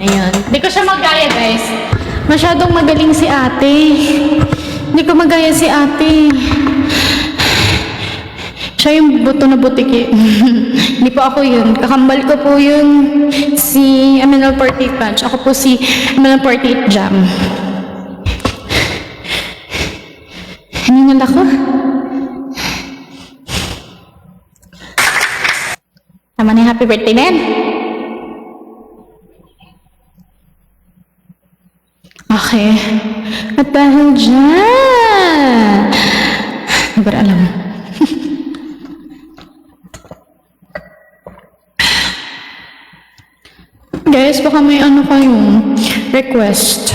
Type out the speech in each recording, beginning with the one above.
Ayun. Hindi ko siya magaya, guys. Masyadong magaling si ate. Hindi ko magaya si ate. Siya yung buto na butiki. Hindi po ako yun. Kakambal ko po yun si Aminal 48 Punch. Ako po si Aminal 48 Jam. Hiningal ako. Tama na yung happy birthday na yan. Okay. At dahil dyan, hindi ko alam. Guys, baka may ano kayong request.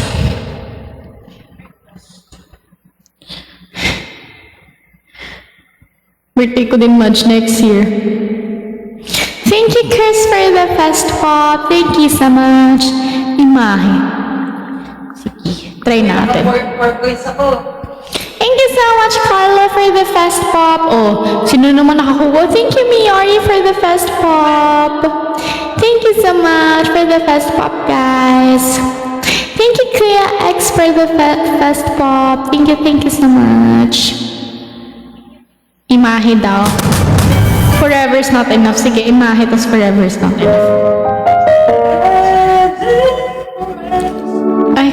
Birthday ko din March next year. Thank you, Chris, for the fast pop. Thank you so much. Imahe. Sige, try natin. Thank you so much, Carla, for the fast pop. Oh, sino naman nakakuha? Thank you, Miyari, for the fast pop. Thank you so much for the fast pop, guys. Thank you, Kuya X, for the fast pop. Thank you so much. Imahe daw. Forever is not enough. Sige, imahe, tas forever is not enough. Ay.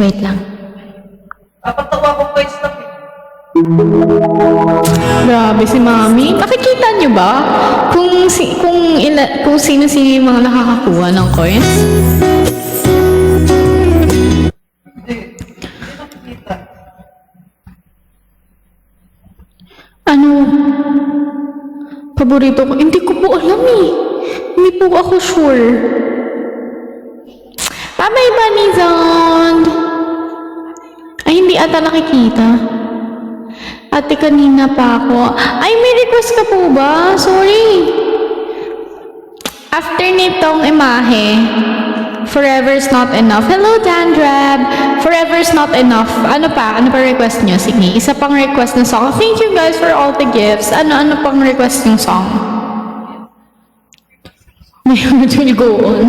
Wait lang. Kapatawa ko pa yung stuff eh. Grabe si Mami. Nakikita niyo ba kung sino mga nakakakuha ng coins? Hindi nakikita. Ano? Paborito ko? Hindi ko po alam eh. Hindi po ako sure. Bye-bye, Bunny Zone! Ay, hindi ata nakikita. Ate, kanina pa ako. Ay, may request ka po ba? Sorry. After nitong imahe, forever is not enough. Hello, Dandrab. Forever is not enough. Ano pa? Ano pa request nyo? Sige, isa pang request ng song. Thank you guys for all the gifts. Ano pang request ng song? My heart will go on.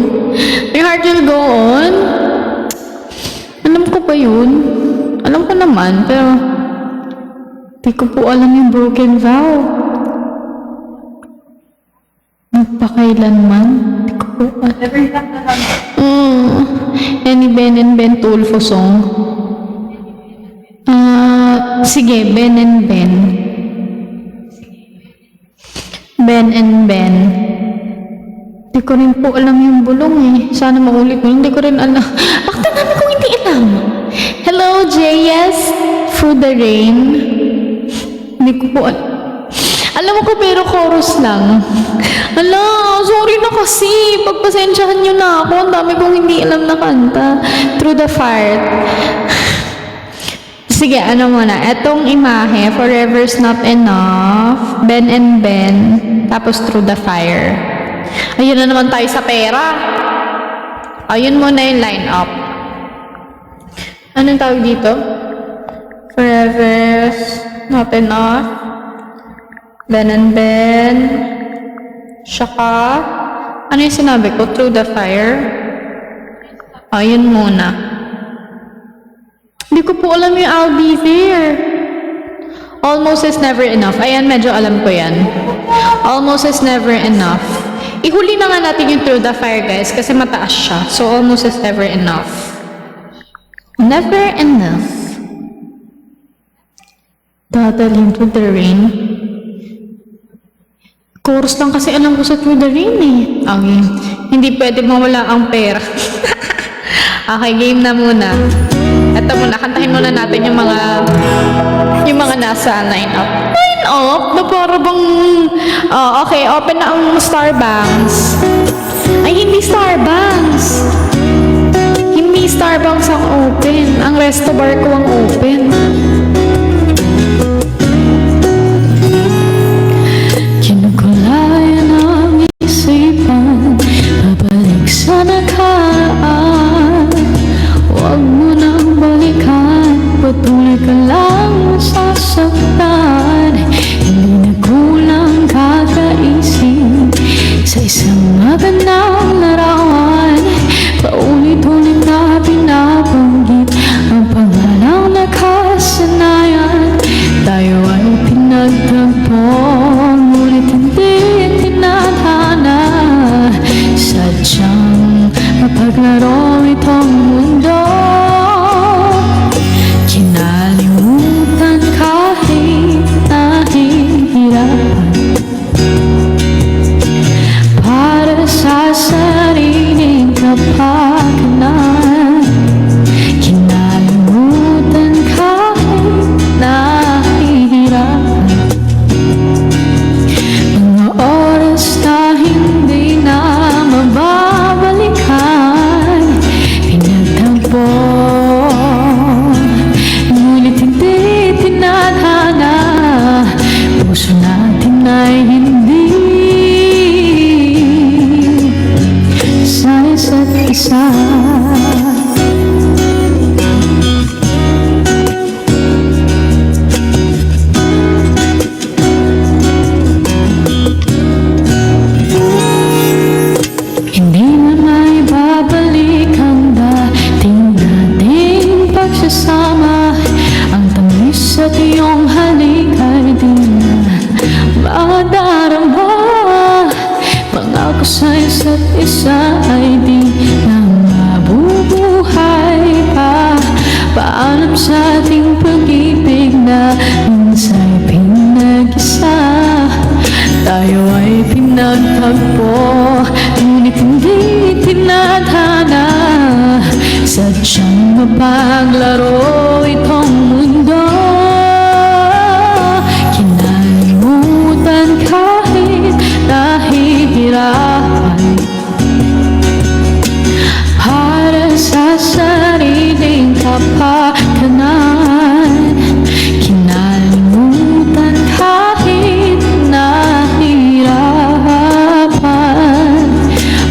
My heart will go on? Alam ko ba yun? Alam ko naman, pero di ko po alam yung broken vow. Magpakailanman. Di ko po alam. Never lang na lang. Any Ben and Ben Tulfo song? Sige, Ben and Ben. Ben and Ben. Di ko rin po alam yung bulong eh. Sana maulit mo. Hindi ko rin alam. Bakit namin kung hindi alam? Hello, JS. Through the Rain. Hindi ko po alam. Alam mo ko pero chorus lang. Ala, sorry na kasi. Pagpasensyahan nyo na ako. Ang dami kong hindi alam na kanta. Through the Fire. Sige, ano muna. Etong imahe, Forever's Not Enough, Ben and Ben, tapos Through the Fire. Ayun na naman tayo sa pera. Ayun muna yung line up. Anong tawag dito? Forever's Not Enough, Ben and Ben, Shaka. Ano yung sinabi ko? Through the Fire. Ayun muna. Hindi ko po alam yung I'll Be There. Almost is never enough. Ayan, medyo alam ko yan. Almost is never enough. Ihuli na nga natin yung Through the Fire, guys, kasi mataas siya. So, almost is never enough. Never enough. Dadalhin to the rain. Chorus lang kasi alam ko sa Through the Rain eh. Okay. Hindi pwede mawala ang pera. Okay, game na muna. Ito muna, kantahin muna natin yung mga nasa line-up. Line-up? Na para bang... okay, open na ang Starbanks. Ay, hindi Starbanks. Hindi Starbanks ang open. Ang Resto Bar ko ang open. Kinukulayan ang isipan, babalik sa nakaraan. Huwag mo nang balikan, patuloy ka lang masasaktan. Hindi na kulang kakaisip sa isang magandang larawan. isa. Hindi na may babalik ang dating pagsasama. Ang tamis at iyong halik ay di na madarama. Pangako sa isa't isa ay di na mabubuhay pa. Paalam sa ating pag-ibig na minsa'y pinag-isa. Tayo ay pinagtagpo, ngunit hindi tinadhana. Sadyang mapaglaro itong mundo. Kinalimutan kahit nahihirapan, para sa sariling kapakanan. Kinalimutan kahit nahihirapan,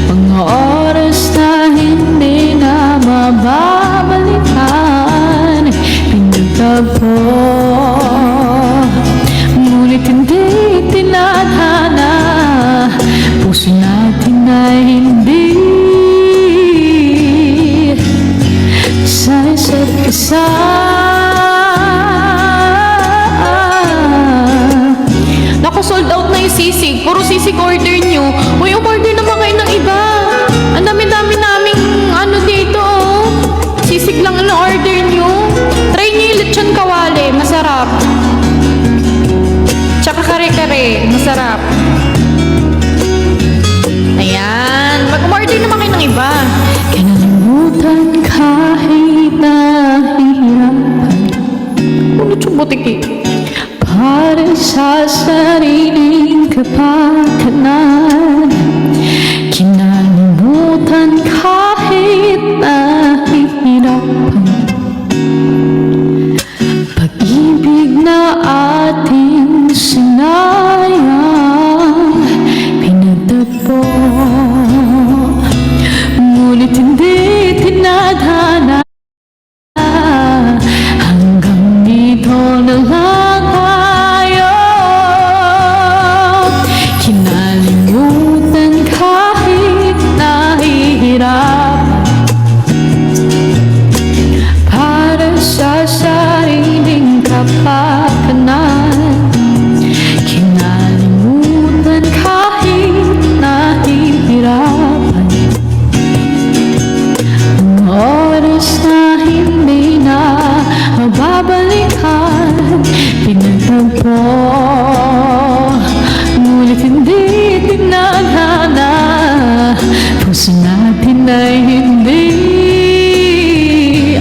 mga oras na hindi na mababalikan. Pinagtagpo, ngunit hindi tinadhana. Puso natin ay hindi sa isa't isa. Naku, sold out na yung sisig. Puro sisig order nyo. Uy, umorder naman kayo ng iba. Ang dami-dami naming ano dito, oh. Sisig lang ang order nyo. Try nyo yung lechon kawali. Masarap. Tsaka kare-kare. Masarap. Ayan. Mag-order naman kayo ng iba. Kinalimutan kahit nahihirapan. Ano yung butiki? Para sa sariling kapakanan. Kinalimutan kahit nahihirapan, pag-ibig na ating sinayang. Pinagtagpo, ngunit hindi tinadhana. Hanggang dito na lang tayo. Kinalimutan kahit nahihirapan, para sa sariling kapakanan. Kinalimutan kahit nahihirapan, ang oras na hindi na mababalikan. Pinagtagpo, ngunit hindi tinadhana. Puso natin ay hindi.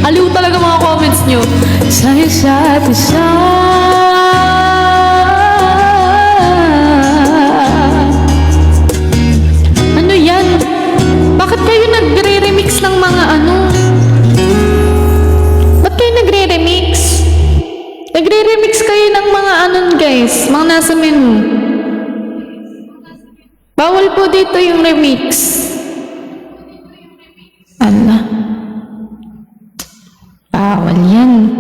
Aliw talaga mga comments nyo. Sa isa't isa. Ano yan? Bakit kayo nagre-remix ng mga ano? Ba't kayo nagre-remix? Nagre-remix kayo ng mga anon guys, mga nasa menu. Bawal po dito yung remix. Ala. Bawal yan.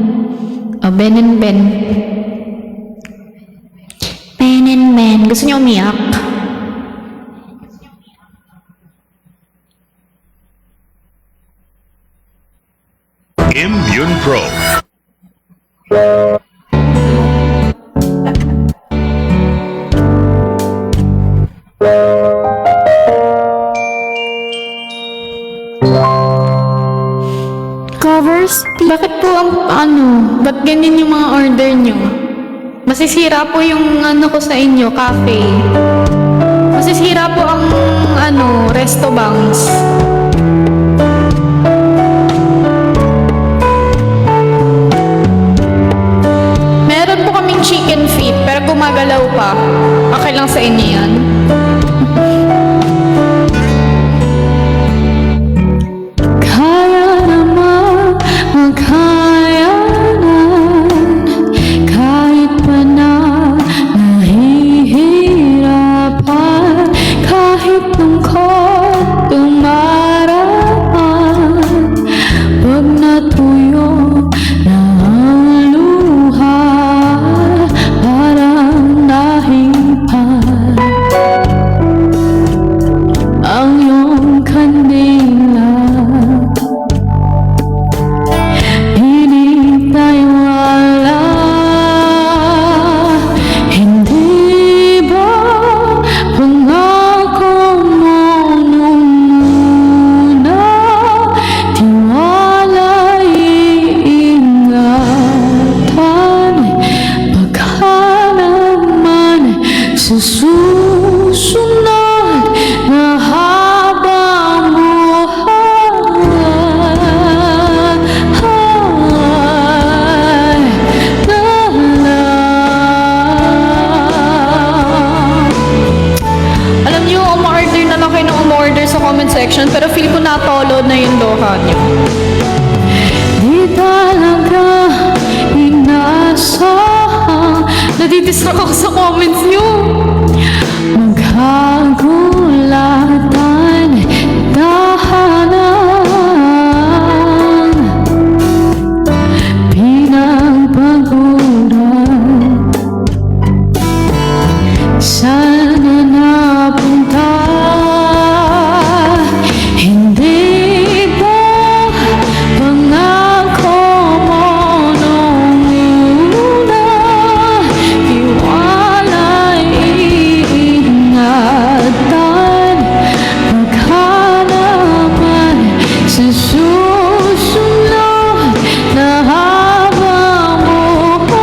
O, Ben and Ben. Ben and Ben. Gusto niyo umiyak? Immune Pro. Covers? Bakit po ang ano? Ba't ganyan yung mga order nyo? Masisira po yung ano ko sa inyo, cafe. Masisira po ang ano, resto bangs. Meron po kaming chicken feet, pero gumagalaw pa. Okay lang sa inyo yan? Kaya naman, makayanan, kahit pa na nahihirapan, kahit lungkot, sa comment section, pero feel ko natolo na yung loha niyo. Di talaga inaasahan. Nadidistract ako sa comments niyo. Magkagulatan, dahanan, pinagpaguran. Sana napunta, hindi ba pangako mo nung una? Iwalay ingatan, baka naman sa susunod na habang buhay.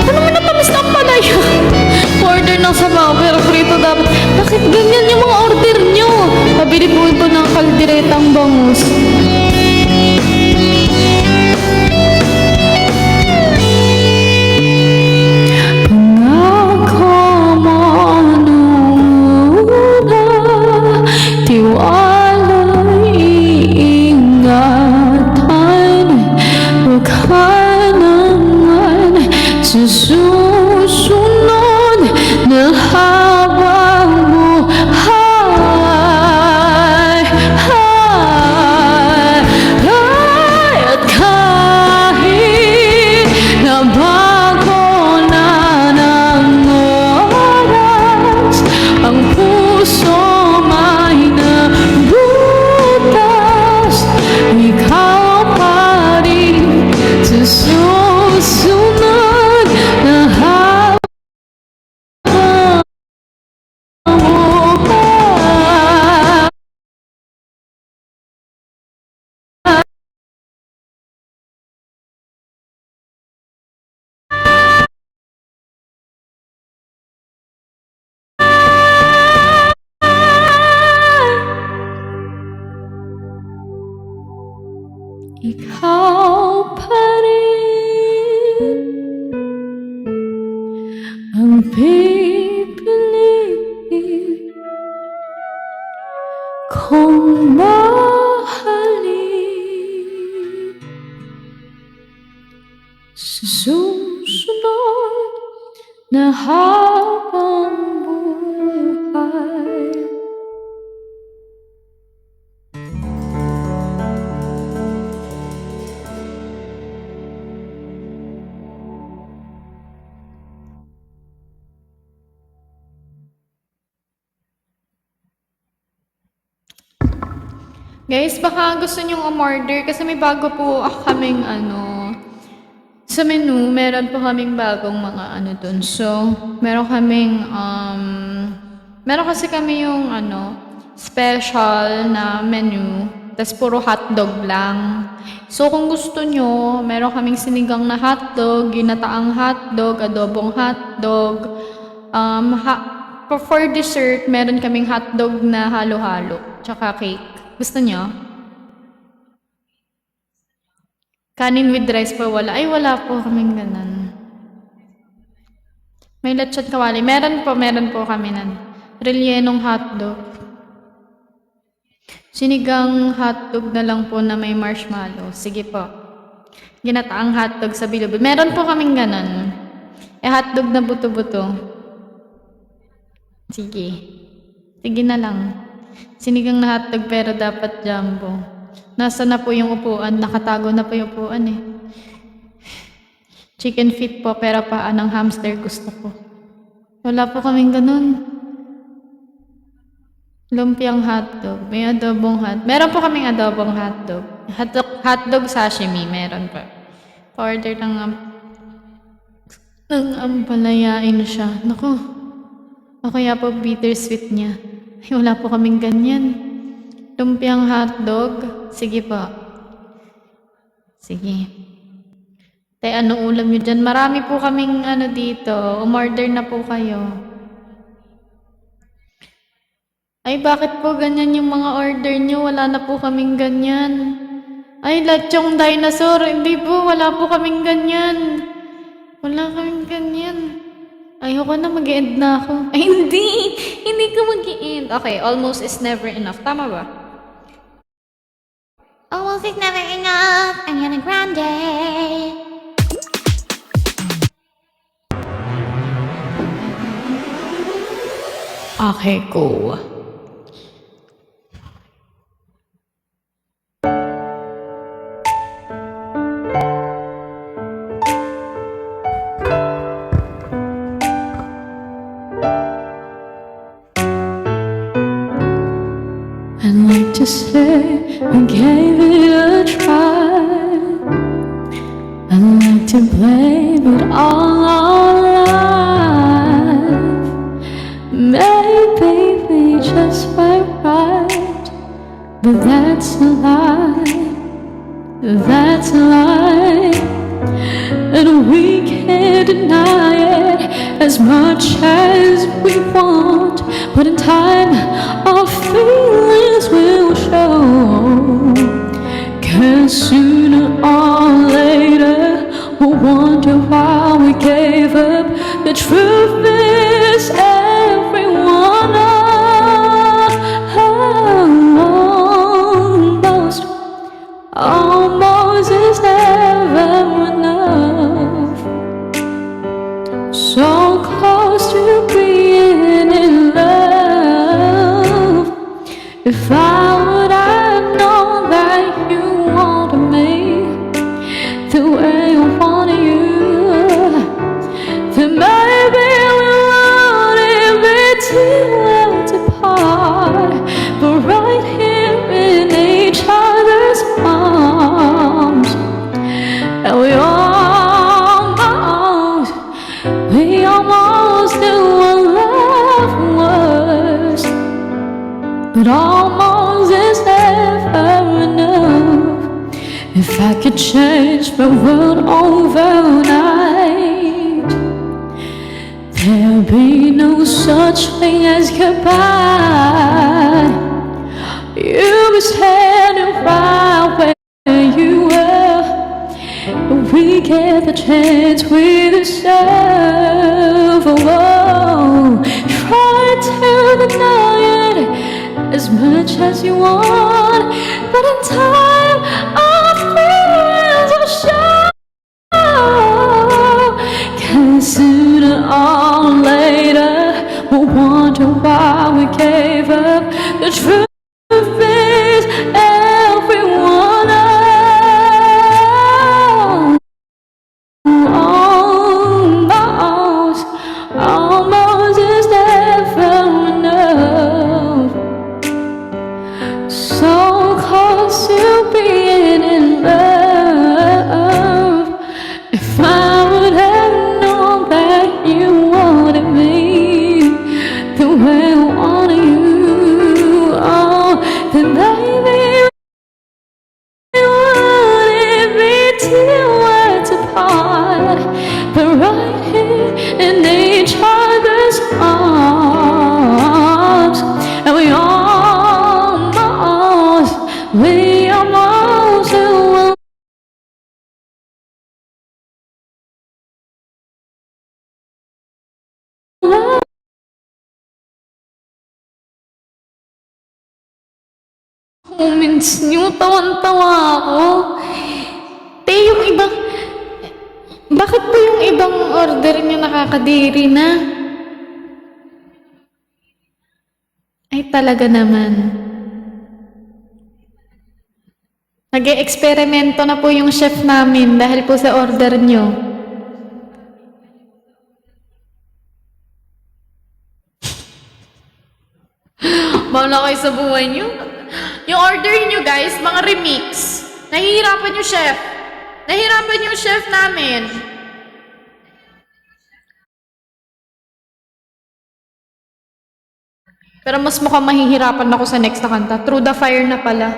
Ano mo natamis na pala yun? Order ng sabaw pero prito dapat. Bakit ganyan yung mga order nyo? Pabili po ito ng kaldiretang bangus. Pangako mo nung una, tiwala'y iingatan, baka naman sa susunod na habang buhay. At kahit na bago na ng oras, ang puso may nabutas, ikaw pa rin sa susunod na habang buhay. Ikaw pa rin ang pipiliin kong mahalin sa susunod na habang buhay. Guys, baka gusto nyong umorder kasi may bago po kaming sa menu, meron po kaming bagong mga dun. So, meron kasi kami yung special na menu, tas puro hotdog lang. So, kung gusto nyo, meron kaming sinigang na hotdog, ginataang hotdog, adobong hotdog. For dessert, meron kaming hotdog na halo-halo, tsaka cake. Gusto nyo? Kanin with rice po wala. Ay, wala po kaming ganun. May lechon kawali. Meron po kami nan. Rellenong hotdog. Sinigang hotdog na lang po na may marshmallow. Sige po. Ginataang hotdog sa bilog. Meron po kaming ganun. Hotdog na buto-buto. Sige. Sige na lang. Sinigang na hotdog pero dapat jumbo. Nasa na po yung upuan? Nakatago na po yung upuan eh. Chicken feet po pero paa ng hamster gusto ko. Wala po kaming ganun. Lumpiang hotdog. May adobong hotdog. Meron po kaming adobong hotdog. Hotdog sashimi. Meron po. Order ng ampalayain siya. Naku. O kaya po bittersweet niya. Ay, wala po kaming ganyan. Lumpiang hotdog. Sige po. Sige. Tay, ano ulam nyo dyan? Marami po kaming ano dito. Umorder na po kayo. Ay, bakit po ganyan yung mga order nyo? Wala na po kaming ganyan. Ay, lechong dinosaur. Hindi po, wala po kaming ganyan. Wala kaming ganyan. Ayoko na, mag-end na ako. Ay, hindi! Hindi ka mag-end. Okay, almost is never enough. Tama ba? Almost is never enough. Ariana Grande. Okay, go. I'd like to say we gave it a try. I'd like to blame it all on life. Maybe we just were right, but that's a lie. That's a lie. And we can't deny it as much as we want. But in time, our feelings will show. 'Cause sooner or later, we'll wonder why we gave up. The truth is, everyone almost is never enough. So close to being in love. If I would have known that you wanted me the way I wanted you, then maybe we wouldn't be too late apart. But right here in each other's arms, and we almost knew what love was. But almost is never enough. If I could change the world overnight, there'd be no such thing as goodbye. You were standing right where you were. We get the chance we deserve. Oh, try to deny it as much as you want, but in time, our feelings will show. 'Cause sooner or later, we'll wonder why we gave up. The truth is, everyone almost is never enough. So close to being in love. If I would have known that you wanted me the way I wanted you, oh, then maybe we wouldn't be too words apart. But right here in each other's arms, and we almost will. Comments niyo, tawan-tawa ako. Te, yung ibang... Bakit po yung ibang order niyo nakakadiri na? Ay, talaga naman. Nag-e-eksperimento na po yung chef namin dahil po sa order niyo. Bahala kayo sa buhay niyo. Yung order niyo guys, mga remix. Nahihirapan yung chef. Nahihirapan yung chef namin. Pero mas mukhang mahihirapan ako sa next na kanta. Through the Fire na pala.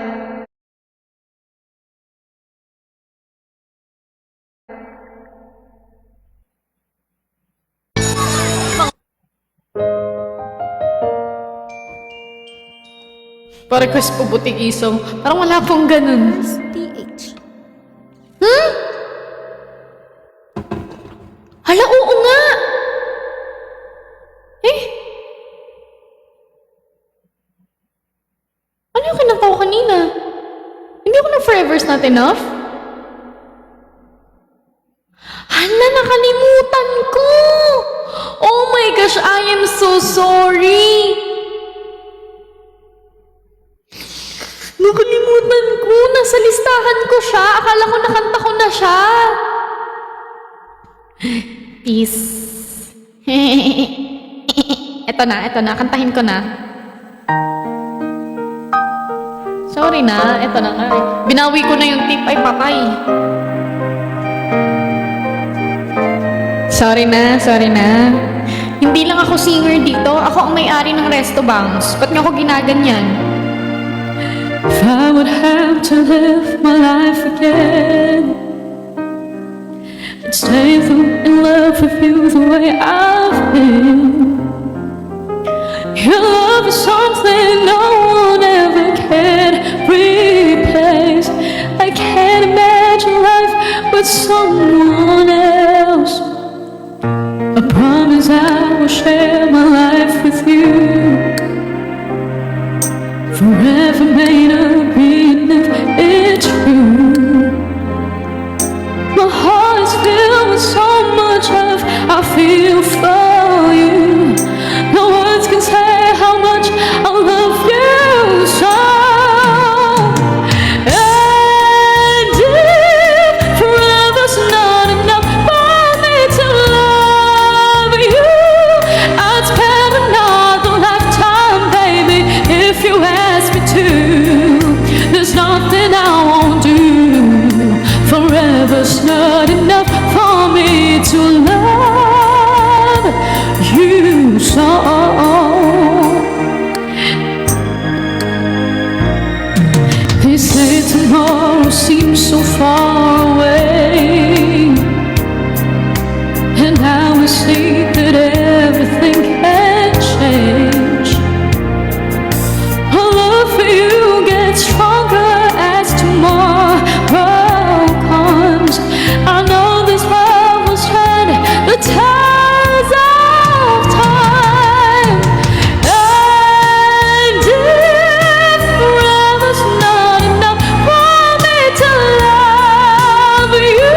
Pa-request po butikisong. Parang wala pong ganun. PH. Hmm? Hala, oo nga! Eh? Ano yung kinanta ko kanina? Hindi ako na forever's not enough? Hala, nakalimutan ko! Oh my gosh, I am so sorry! Nakalimutan ko! Nasa listahan ko siya! Akala ko nakanta ko na siya! Peace. Eto na. Kantahin ko na. Sorry na, eto na nga. Binawi ko na yung tip ay patay. Sorry na. Hindi lang ako singer dito. Ako ang may-ari ng Resto Bangs. Ba't niyo ako ginaganyan? If I would have to live my life again, I'd stay in love with you the way I've been. Your love is something no one ever can replace. I can't imagine life with someone else. I promise I will share my life with you. Forever may not be enough, it's true. My heart is filled with so much love I feel for you. No words can say how much I love you so. And if forever's not enough for me to love you, I'd spend another lifetime, baby, if you ask me to. There's nothing I won't do. Forever's not enough for me to love you so. They say tomorrow seems so far away, and I will see that everything can change. Our love for you gets stronger as tomorrow comes. I know this love will stand the test of time. And if forever's not enough for me to love you,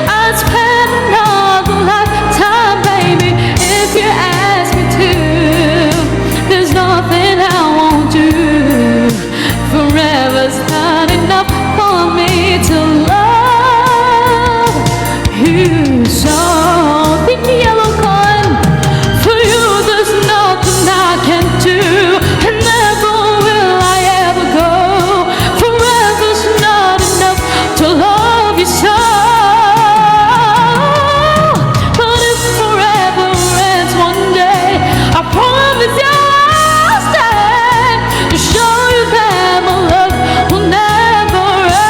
I'd spend another lifetime, baby, if you ask me to. There's nothing I won't do. Forever's not enough for me to love you so. Think the yellow coin. For you there's nothing I can do, and never will I ever go. Forever's not enough to love you so. But if forever ends one day, I promise you I'll stay to show you that my love will never end.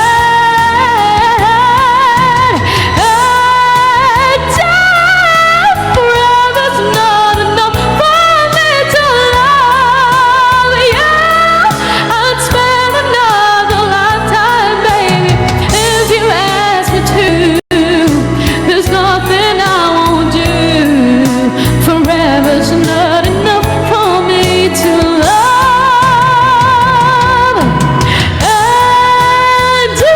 And if forever's not enough for me to love you, I'd spend another lifetime, baby, if you ask me to. There's nothing I won't do. Forever's not enough for me to love. And if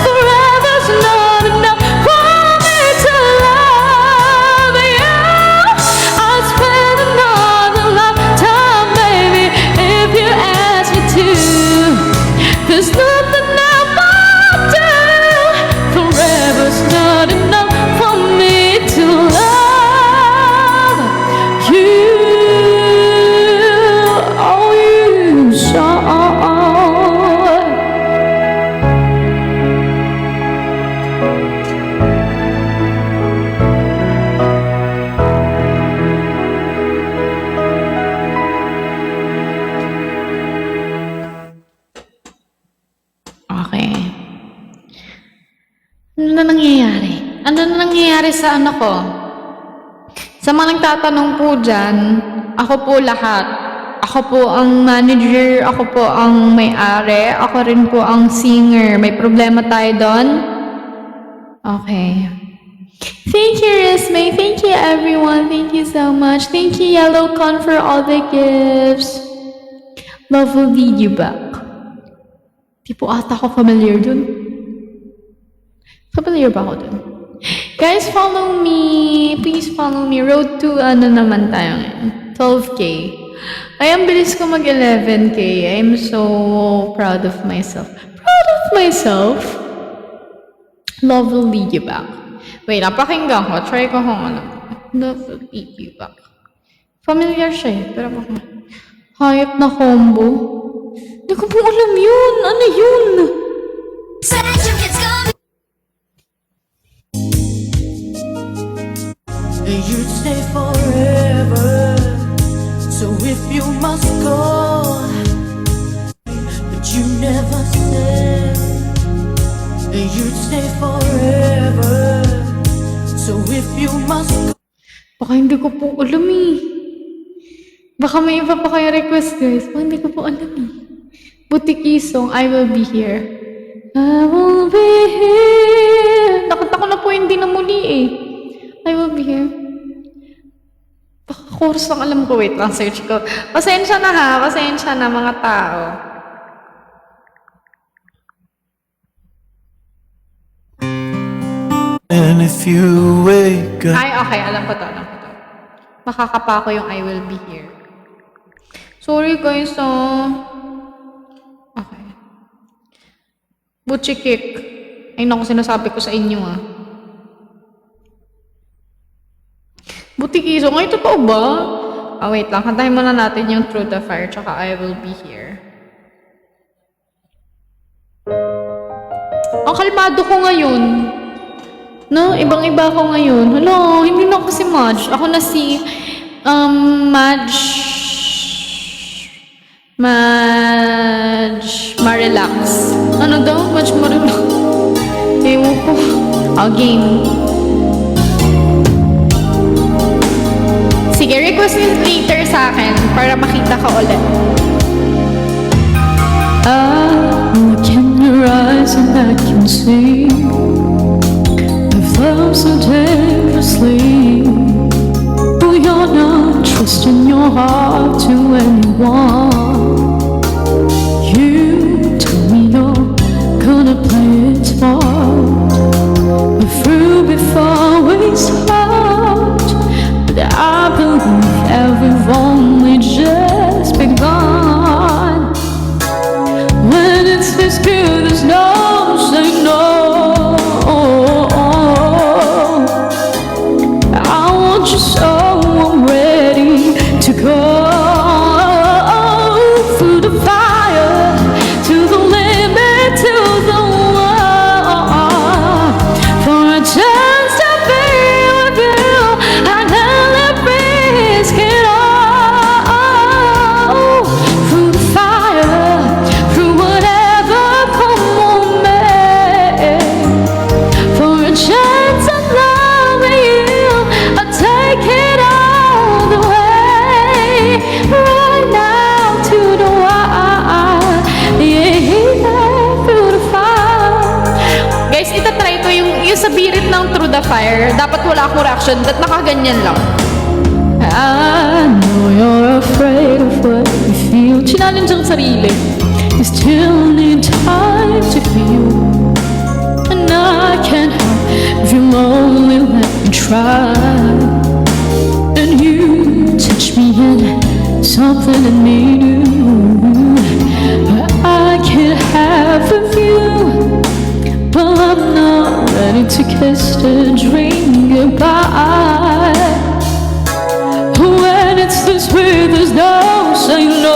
forever's not enough for me to love you, I'd spend another lifetime, baby, if you ask me to. There's nothing I won't do. Forever's not enough for me to love you. Oh, you so. Okay. Ano na nangyayari? Ano na nangyayari sa ano ko? Sa mga nagtatanong po dyan, ako po lahat. Ako po ang manager, ako po ang may-ari, ako rin po ang singer. May problema tayo doon? Okay. Thank you, Resme. Thank you, everyone. Thank you so much. Thank you, Yellow Con, for all the gifts. Love will lead you back. Di po ata ako familiar dun. Familiar ba ako dun? Guys, follow me. Please follow me. Road to ano naman tayo ngayon? 12K. Ay, ang bilis ko mag 11K. I'm so proud of myself. Proud of myself. Love will lead you back. Wait, napakinggan ko. Try ko kung ano. Love will lead you back. Familiar siya eh. Pero baka hayop na combo. Hindi ko po alam yun. Ano yun? You'd stay forever. So if you must go, but you never said you'd stay forever. So if you must go. Baka hindi ko po alam eh. Baka may iba pa kayo request, guys. Baka hindi ko po alam eh. Butiki song, I Will Be Here. I will be here. Nakanta ko na po hindi na muli eh. I will be here. Baka chorus lang alam ko. Wait lang, search ko. Pasensya na ha. Pasensya na mga tao. And if you wake up. Ay, okay. Alam ko to. Alam ko to. Makakapa ko yung I Will Be Here. Sorry guys, Okay. Butchie kick. Ay, naku, sinasabi ko sa inyo ah. Butiki. So, ngayon totoo ba? Wait lang. Kantahin muna natin yung Through the Fire tsaka I Will Be Here. Ang kalmado ko ngayon. No? Ibang-iba ko ngayon. Hello, hindi na ako si Madge. Ako na si Madge Marelax. Ano daw? Madge Marelax. Ewan ko. Game. Sige, request nyo later sa akin para makita ka ulit. I look in your eyes and I can see I've loved so dangerously. But you're not trusting your heart to anyone. You told me you're gonna play it smart, but through before we start. I believe that we've only just begun. When it's this good, there's no saying no. I want you so I'm ready to go through the fire, to the limit, to the wall, for a chance to be with you. I never risk it all. Through the fire, through whatever come on me, for a chance of loving you, I'll take it all the way. Right now to the wire, yeah, through the fire. Guys, itatry ko yung sa birit ng Through the Fire. Dapat wala akong reaction. Dapat nakaganyan lang. I know you're afraid of what you feel. Challenge ang sarili. You still need time to feel. And I can't help if you only let me try. And you touch me in something in me new. But I can't have of you. But I'm not ready to kiss the dream goodbye. When it's this way, there's no saying no.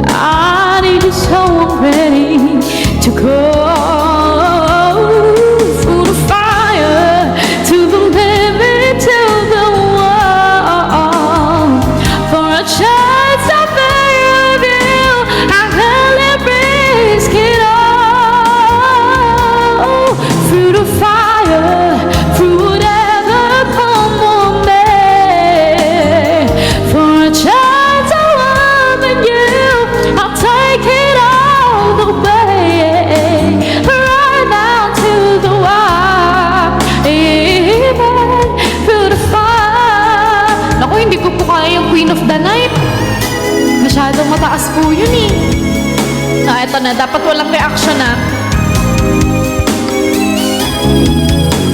I need you so I'm ready to go through the fire, to the limit, to the wall, for a chance of being with you. I really risk it all. yung Queen of the Night. Masyadong mataas po yun eh. Eto na. Dapat walang reaction na.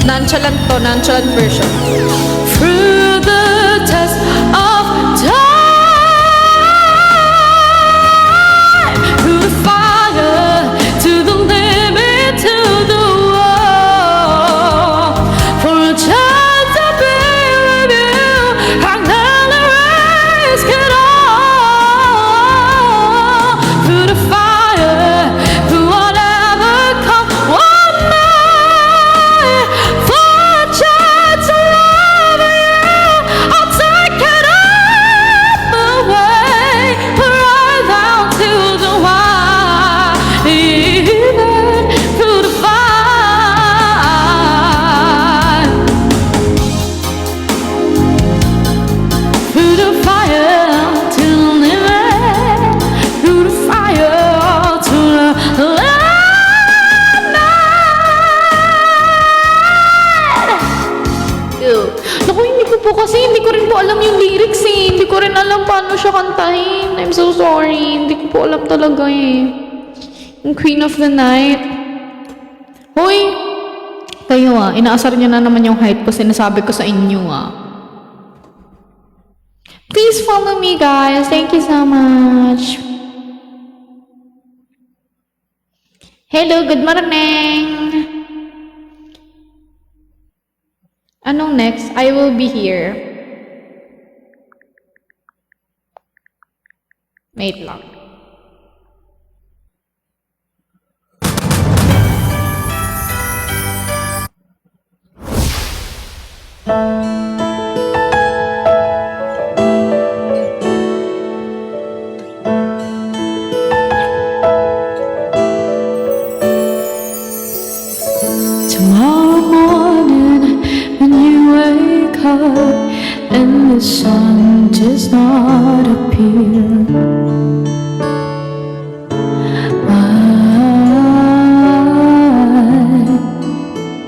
Nonchalant to. Nonchalant version. Through the test of time, through the fire, to the limit, to the wall, for a chance to be with you, I never risk it all. Through the fire, through whatever comes, one night, for a chance to love you, I'll take it all away, right down to the wire, even through the fire, through the fire to the limit, through the fire to the limit. Naku, hindi ko po kasi, hindi ko rin po alam yung lyrics eh. Hindi ko rin alam paano siya kantahin. I'm so sorry. Hindi ko po alam talaga eh. Yung Queen of the Night. Hoy! Kayo inaasar niyo na naman yung height ko. Sinasabi ko sa inyo Please follow me guys. Thank you so much. Hello, good morning. Anong next? I will be here. Wait lang. Tomorrow morning when you wake up and the sun does not appear,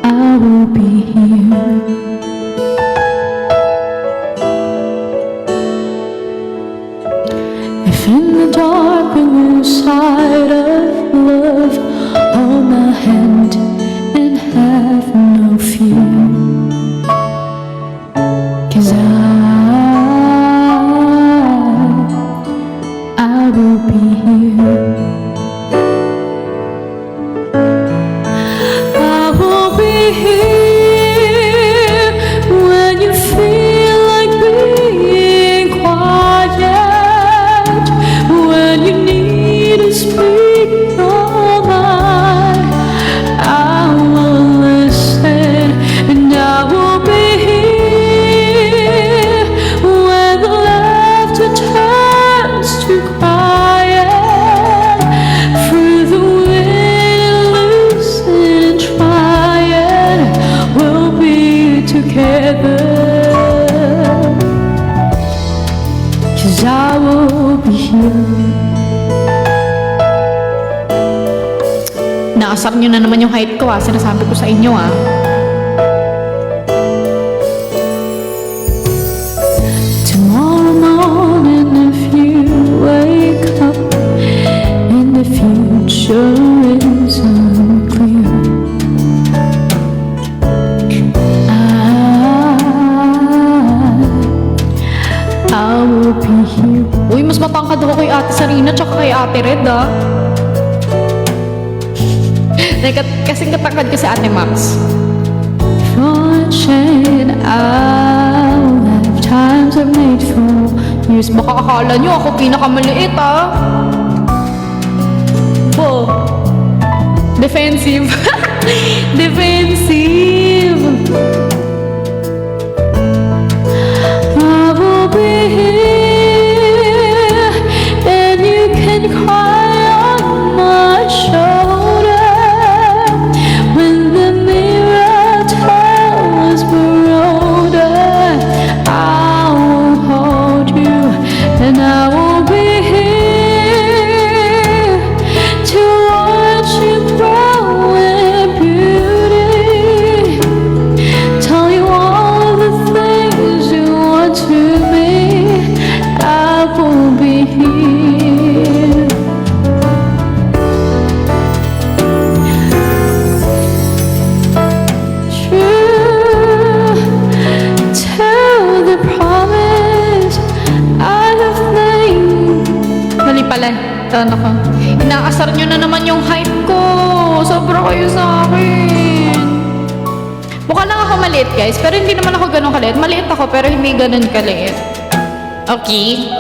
I will be here. If in the dark we lose sight of love, hold my hand and have no fear, 'cause I will be here. I will be here when you feel like being quiet, when you need to speak your mind. I will listen, and I will be here when the laughter turns to crying, through the wind losing and trying, we'll be together, 'cause I will be here. Naasar niyo na naman yung height ko Sinasabi ko sa inyo Tomorrow morning if you wake up and the future is unclear, I will be here. Uy, mas matangkad ako kay Ate Sarina tsaka kay Ate Red Kasing katangkad ko si Ate Max. Fortune, I'll have times I've made for Yes, baka akala nyo ako pinakamaliit Po. Defensive. Defensive. I will be here, and you can cry on my shoulder when the mirror tells we're older. I will hold you, and I will be here to watch you grow in beauty, tell you all the things you want to be, pala. Ito, nako. Inaasar nyo na naman yung height ko. Sobra kayo sa akin. Mukha lang ako maliit, guys. Pero hindi naman ako ganun kaliit. Maliit ako, pero hindi ganun kaliit. Okay?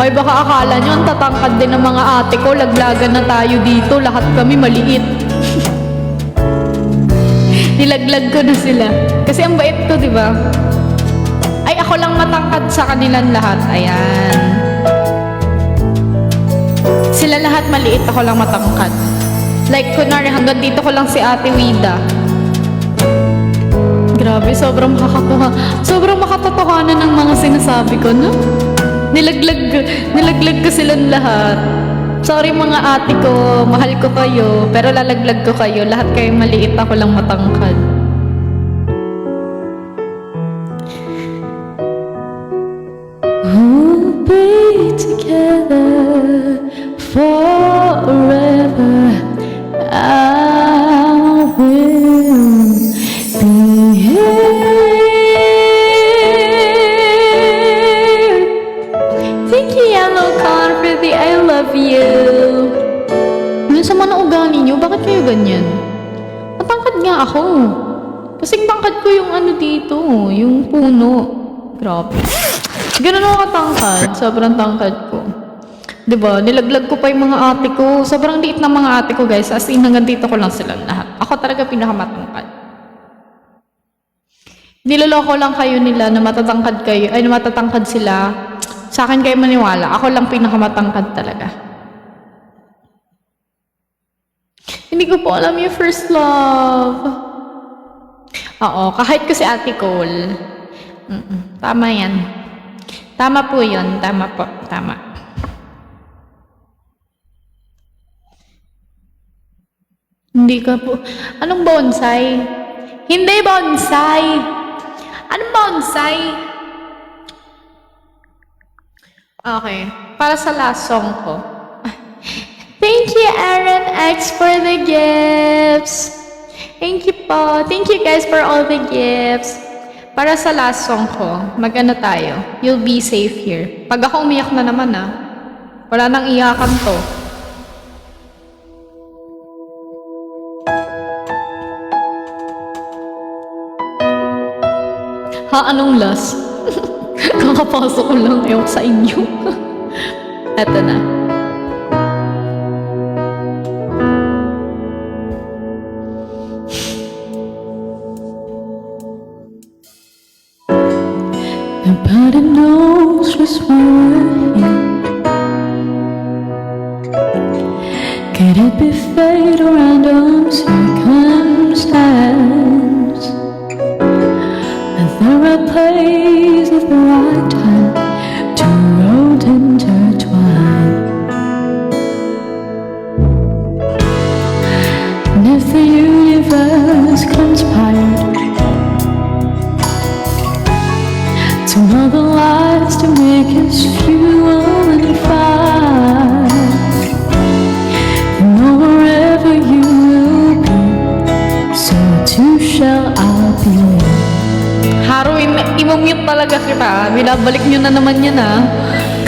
Ay, baka akala nyo, ang tatangkad din ng mga ate ko. Laglagan na tayo dito. Lahat kami maliit. Nilaglag ko na sila. Kasi ang bait ko, di ba? Ay, ako lang matangkad sa kanilang lahat. Ayan. Sila lahat maliit, ako lang matangkad. Like, kunwari, hanggang dito ko lang si Ate Wida. Grabe, sobrang makakatuwa. Sobrang makatotohanan ng mga sinasabi ko, no? Nilaglag ko silang lahat. Sorry mga ate ko, mahal ko kayo, pero lalaglag ko kayo. Lahat kayo maliit, ako lang matangkad. We'll be together forever. I will be here. Thank you, Yellow Con, for the I love you. Ano sa mga ugali nyo? Bakit kayo ganyan? Matangkad nga ako. Kasing tangkad ko yung ano dito, yung puno. Grabe. Ganun ako katangkad. Sobrang tangkad ko. Diba? Nilaglag ko pa yung mga ate ko. Sobrang liit ng mga ate ko, guys. As in, hanggang dito ko lang silang lahat. Ako talaga pinakamatangkad. Niloloko lang kayo nila na matatangkad kayo, ay na matatangkad sila. Sa akin kayo maniwala. Ako lang pinakamatangkad talaga. Hindi ko po alam yung first love. Oo, kahit ko si Ate Cole. Tama yan. Tama po yun. Tama po. Tama. Hindi ka po. Anong bonsai? Hindi bonsai. Anong bonsai? Okay. Para sa last song ko. Thank you, Aaron X, for the gifts. Thank you po. Thank you guys for all the gifts. Para sa last song ko, mag-ano tayo? You'll be safe here. Pag ako umiyak na naman wala nang iyakan to. Ha, anong last? Kakapasok ko lang ewan sa inyo. Eto na. Nobody knows just why we're here. Could it be fate or random circumstance? And there are places at the right time, two roads intertwine. And if the universe conspired to all the lights to make us fuel and fire, and know wherever you will be, so too shall I be. Haro, imumute talaga kita. Binabalik nyo na naman yan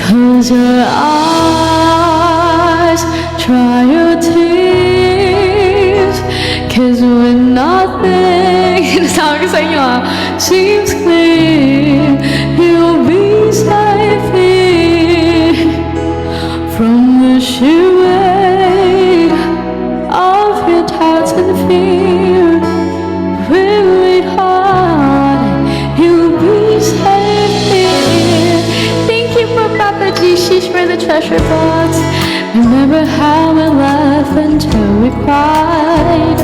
'Cause your eyes dry your tears, 'cause when nothing Sabi ko sa inyo seems clear, you'll be safe here from the sheer weight of your doubts and fear. Really hard, you'll be safe here. Thank you for Papa G-Shish for the treasure box. Remember how we laughed until we cried.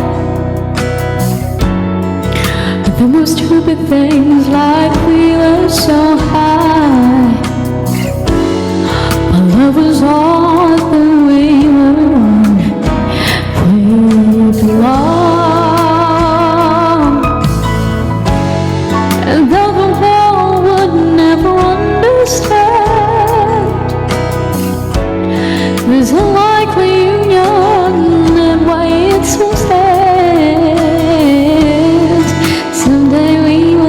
The most stupid things, like we were so high, but love was all that we were. We belong, and though the world would never understand, there's a likely union and why it so stands. Someday we will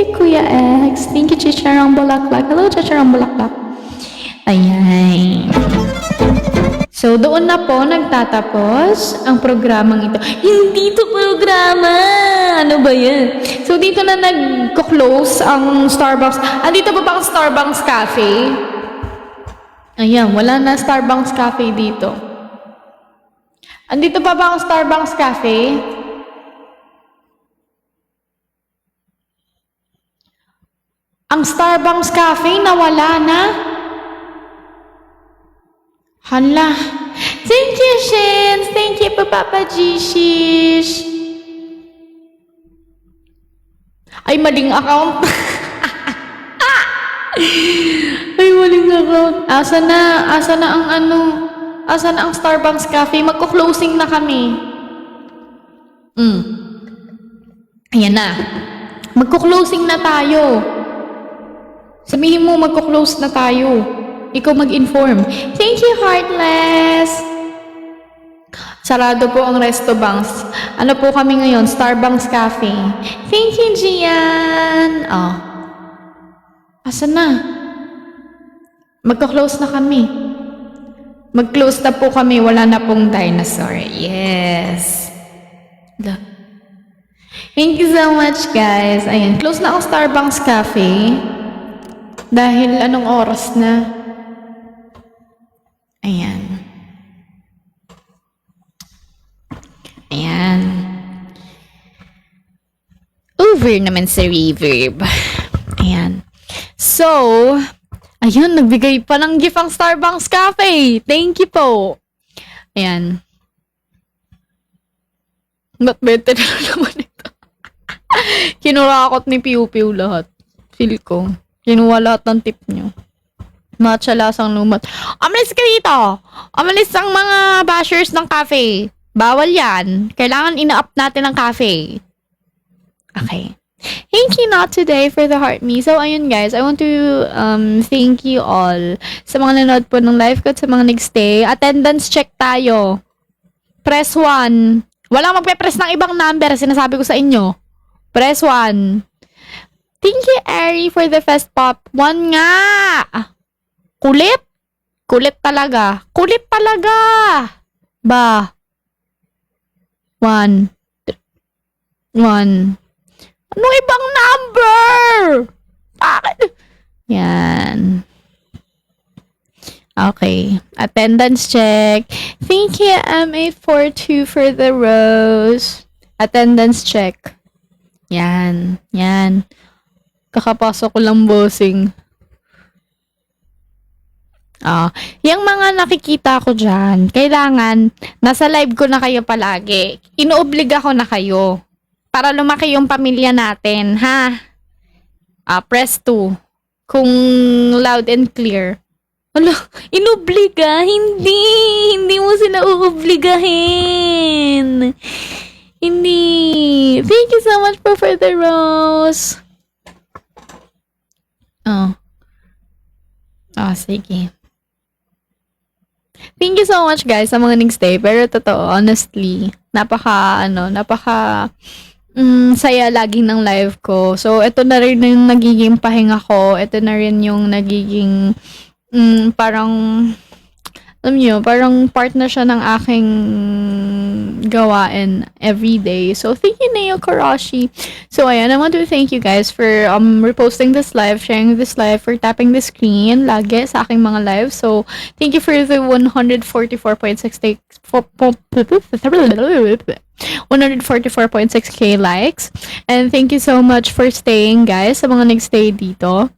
you, Kuya X. Thank you, Chicharong Bulaklak. Hello, Chicharong Bulaklak. Ayan. So, doon na po nagtatapos ang programang ito. Hindi to programa! Ano ba yan? So, dito na nag-close ang Starbucks. Andito pa ba ang Starbucks Cafe? Ayan, wala na Starbucks Cafe dito. Andito pa ba ang Starbucks Cafe? Ang Starbucks Cafe nawala na. Hala. Thank you, Shins. Thank you po, Papa Gishish. Ay, maling account. Ay, maling account. Asa na ang asa na ang Starbucks Cafe? Magko-closing na kami. Ayan na. Magko-closing na tayo. Sabihin mo, magko-close na tayo. Ikaw mag-inform. Thank you, Heartless! Sarado po ang Resto Banks. Ano po kami ngayon? Starbucks Cafe. Thank you, Gian! Oh. Asa na? Magko-close na kami. Mag-close na po kami. Wala na pong dinosaur. Yes! Thank you so much, guys. Ayan, close na ang Starbucks Cafe. Dahil anong oras na? Ayan. Ayan. Over naman sa reverb. Ayan. So, ayun, nagbigay pa ng gift ang Starbucks Cafe. Thank you po. Ayan. Not better na naman ito. Kinurakot ni Piu Piu lahat. Feel ko. Kinuha lahat ng tip nyo. Matcha lasang lumot. Amalis ka dito! Amalis ang mga bashers ng cafe. Bawal yan. Kailangan ina-up natin ang cafe. Okay. Thank you not today for the heart me. So, ayun guys, I want to thank you all sa mga nanood po ng live ko at sa mga nag-stay. Attendance check tayo. Press 1. Walang magpe-press ng ibang number. Sinasabi ko sa inyo. Press 1. Thank you, Ari, for the fest pop. 1 nga! Kulit? Kulit talaga. Kulit talaga! Ba? 1. 1. Anong ibang number? Bakit? Yan. Okay. Attendance check. Thank you, MA42 for the rose. Attendance check. Yan. Yan. Kakapasok ko lang, bossing. Yung mga nakikita ko dyan, kailangan, nasa live ko na kayo palagi. Inuobliga ko na kayo. Para lumaki yung pamilya natin, ha? Press 2. Kung loud and clear. Ano? Inuobliga? Hindi! Hindi mo sila uobligahin! Hindi! Thank you so much for the rose! Sige. Thank you so much guys sa mga nag-stay. Pero totoo, honestly, napaka saya laging ng live ko. So, ito na rin yung nagiging pahinga ko. Ito na rin yung nagiging parang alam niyo, parang part na siya ng aking gawain every day. So, thank you, Neo Karashi. So, ayan, I want to thank you guys for reposting this live, sharing this live, for tapping the screen lagi sa aking mga live. So, thank you for the 144.6k likes. And thank you so much for staying, guys, sa mga nagstay dito.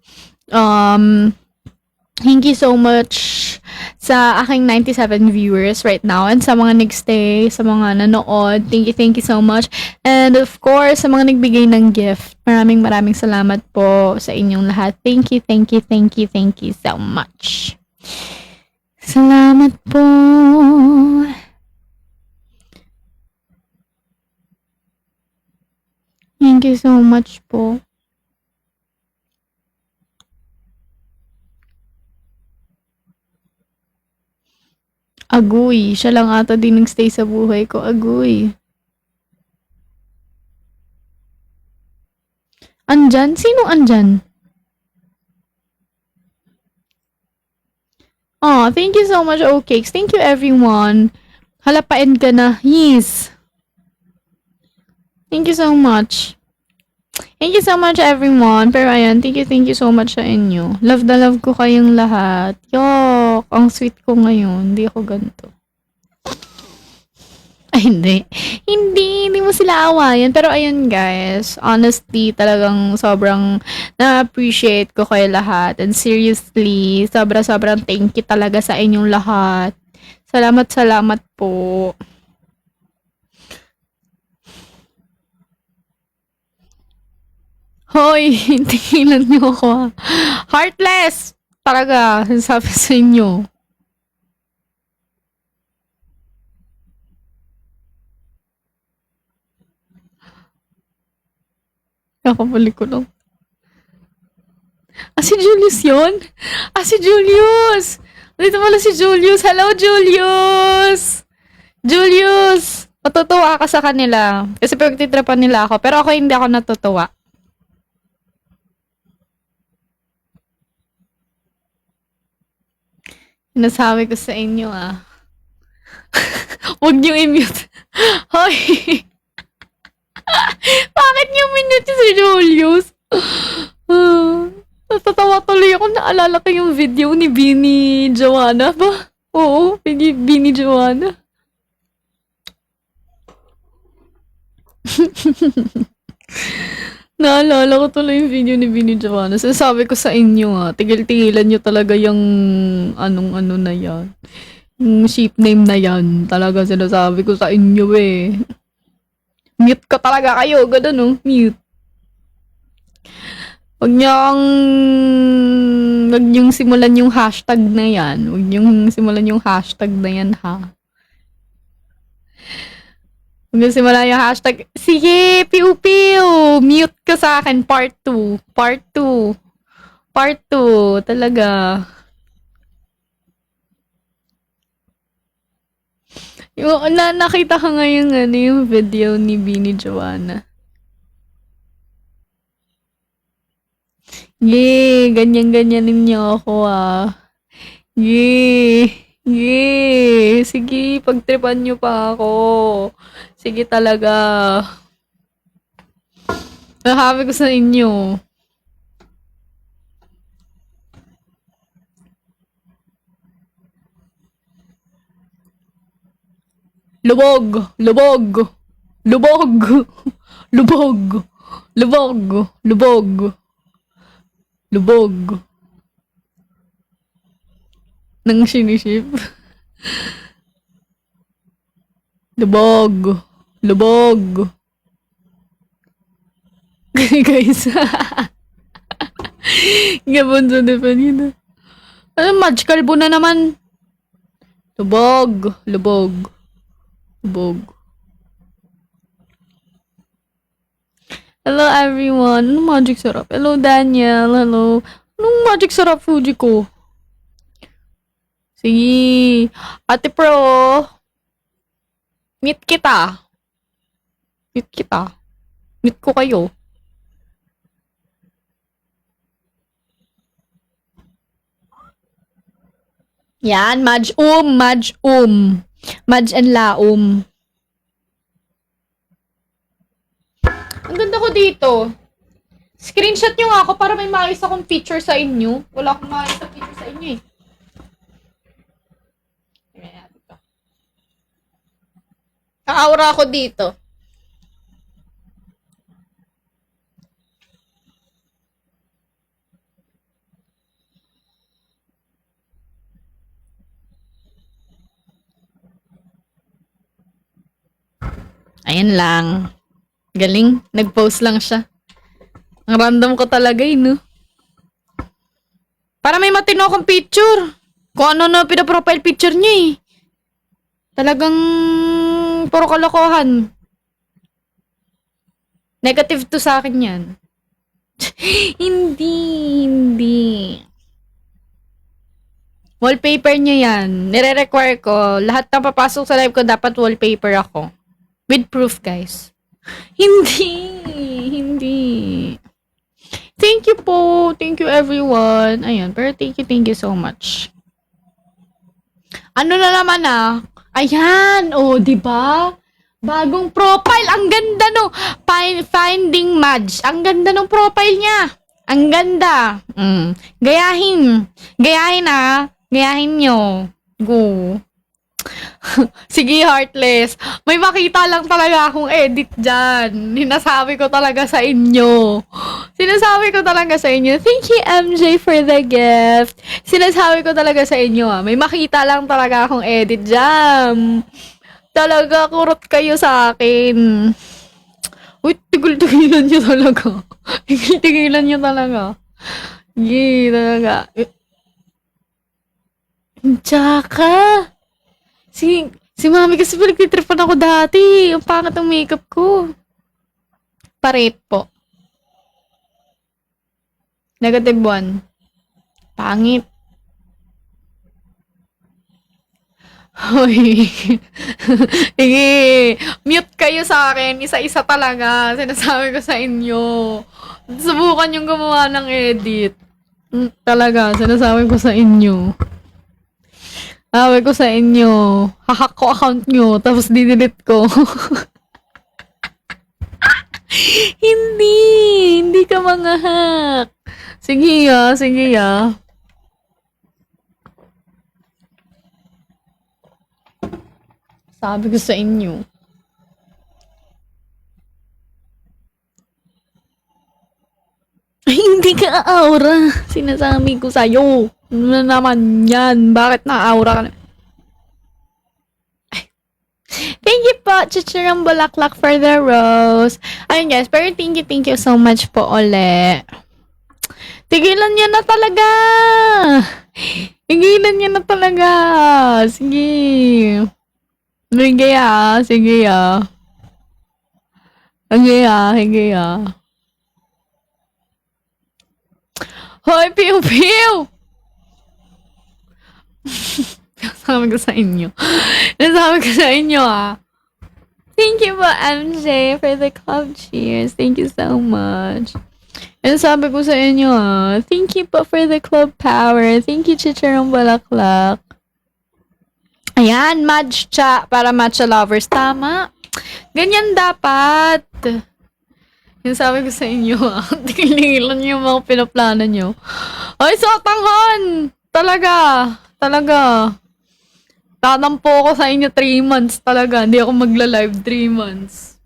Thank you so much sa aking 97 viewers right now and sa mga nagstay, sa mga nanood. Thank you so much. And of course, sa mga nagbigay ng gift, maraming salamat po sa inyong lahat. Thank you so much. Salamat po. Thank you so much po. Agoy. Siya lang ata din nagstay sa buhay ko. Agoy. andyan? Sino andyan? Oh, thank you so much, O-Cakes. Thank you, everyone. Hala, pa-end ka na. Yes. Thank you so much. Thank you so much, everyone. Pero ayan, thank you so much sa inyo. Love na love ko kayong lahat. Yok, ang sweet ko ngayon. Hindi ako ganito. Ay, hindi. Hindi mo sila awayan. Pero ayun, guys. Honestly, talagang sobrang na-appreciate ko kayo lahat. And seriously, sobrang thank you talaga sa inyong lahat. Salamat po. Hoy, tingilan niyo ako. Heartless! Talaga, sabi sa inyo. Kakabalik ko lang. Si Julius yun? Si Julius! Dito pala si Julius. Hello, Julius! Julius! Matutuwa ka sa kanila. Kasi pagtitrapan nila ako. Pero ako hindi ako natutuwa. Sinasabi ko sa inyo Huwag niyo i-mute. Hoy! Bakit niyo minute si Julius? Natatawa tuloy ako. Naalala ko yung video ni Bini Joanna ba? Oo, Bini Joanna. Naalala ko tuloy yung video ni Bini Joanna. Sinasabi ko sa inyo tigil-tigilan nyo talaga yung anong-ano na yan. Yung ship name na yan. Talaga sinasabi ko sa inyo Mute ka talaga kayo. Ganun mute. Huwag niyong simulan yung hashtag na yan. Huwag niyong simulan yung hashtag na yan, ha? Huwag niyong simulan yung hashtag. Sige, piu-piu. Mute ka sa akin. Part 2. Part 2. Part 2. Talaga. Yung, nakita ko ngayon yung video ni Bini Joanna. Yay! Ganyan-ganyan ninyo ako Yay! Yay! Sige, pagtripan nyo pa ako. Sige talaga. Nahabi ko sa inyo. Lubog! Lubog! Lubog! Lubog! Lubog! Lubog! Lubog! Nang siniship. Lubog! Lubog! Guys. Gabon sa depanina. Magical po na naman. Lubog! Lubog! Lubog. Hello everyone. Anong magic sarap? Hello Daniel. Hello. Anong magic sarap Fuji ko? Sige. Ate Pro. Meet kita. Meet kita. Meet ko kayo. Yan. Maj and Laum. Ang ganda ko dito. Screenshot nyo nga ako para may maayos akong picture sa inyo. Wala akong maayos na picture sa inyo Ka-aura ako dito. Ayan lang. Galing. Nag-post lang siya. Ang random ko talaga no? Para may matino akong picture. Kung ano na pinaprofile picture niya Talagang puro kalokohan. Negative to sa akin yan. Hindi. Wallpaper niya yan. Nire-require ko. Lahat ng papasok sa live ko dapat wallpaper ako. With proof, guys. Hindi. Thank you po. Thank you everyone. Ayun, pero thank you so much. Ano na naman Ayan, di ba? Bagong profile, ang ganda no. Finding Madge. Ang ganda ng profile niya. Ang ganda. Gayahin. Gayahin nyo. Go. Sige, Heartless. May makita lang talaga akong edit dyan. Sinasabi ko talaga sa inyo. Thank you, MJ, for the gift. Sinasabi ko talaga sa inyo, may makita lang talaga akong edit dyan. Talaga, kurot kayo sa akin. Uy, tigil-tigilan nyo talaga. Tigil-tigilan nyo talaga. Talaga. Tsaka, si mami kasi pinagtitripan ako dati. Ang pangat ng makeup ko. Parit po. Negative 1. Pangit. Hoy. Sige. Mute kayo sa akin. Isa-isa talaga. Sinasabi ko sa inyo. Subukan yung gumawa ng edit. Talaga. Sinasabi ko sa inyo. Sabi ko sa inyo. Hahack ko account nyo. Tapos didelete ko. Hindi ka mga hack. Sige ah. Sabi ko sa inyo. Ay, hindi ka aura. Sinasabi ko sa'yo. Ano na naman yan? Bakit na-aura ka na? Thank you po, Chichirang Bulaklak, for the rose. Ayun guys, pero thank you so much po ulit. Tigilan niya na talaga. Sige. Sige ah. Hoy, piu. Nasabi ko sa inyo. Thank you po, MJ, for the club cheers. Thank you so much. And sabi ko sa inyo thank you po for the club power. Thank you, Chicharong Balaklak. Ayan, matcha para matcha lovers. Tama. Ganyan dapat. Yung sabi ko sa inyo tigilan nyo yung mga pinaplano nyo. Ay, sotanghon! Talaga. Tatampo ko sa inyo 3 months talaga. Hindi ako magla-live 3 months.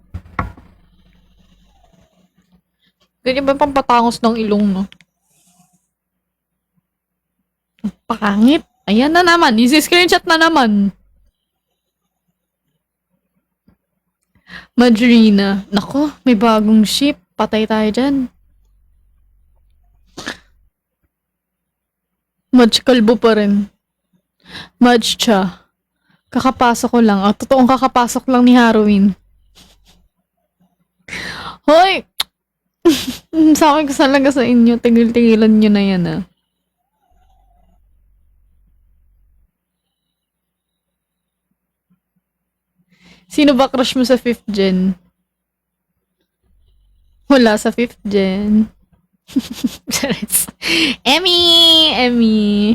Ganyan ba pampatangos ng ilong, no? Pakangit. Ayan na naman. Isi-screenshot na naman. Madrina. Nako, may bagong ship. Patay tayo dyan. Madge kalbo pa rin. Madge cha. Kakapasok ko lang. Totoong kakapasok lang ni Harwin. Hoy! Sabi ko talaga sa inyo, tigil-tigilan nyo na yan Sino ba crush mo sa 5th gen? Wala sa 5th gen. Emmy!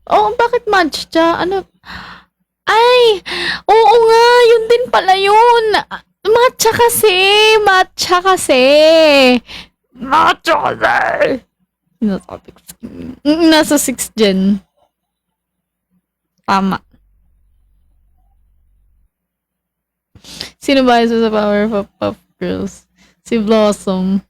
Oh, bakit matcha? Ano? Ay! Oo nga! Yun din pala yun! Matcha kasi! Sinasabi ko sa inyo. Nasa 6th gen. Tama. Sino ba isa sa Powerpuff Girls? Si Blossom.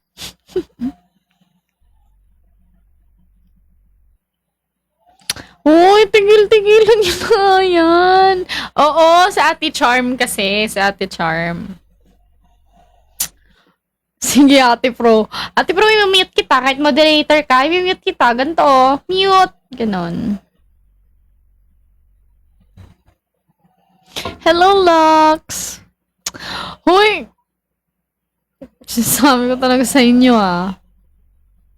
Uy, tigil-tigilan niyo na yan. Oo, sa Ate Charm kasi. Sa Ate Charm. Sige, Ate Pro. Ate Pro, i-mute kita. Kahit moderator ka, i-mute kita. Ganito. Mute. Ganon. Hello, Lux. Hoy! Sabi ko talaga sa inyo,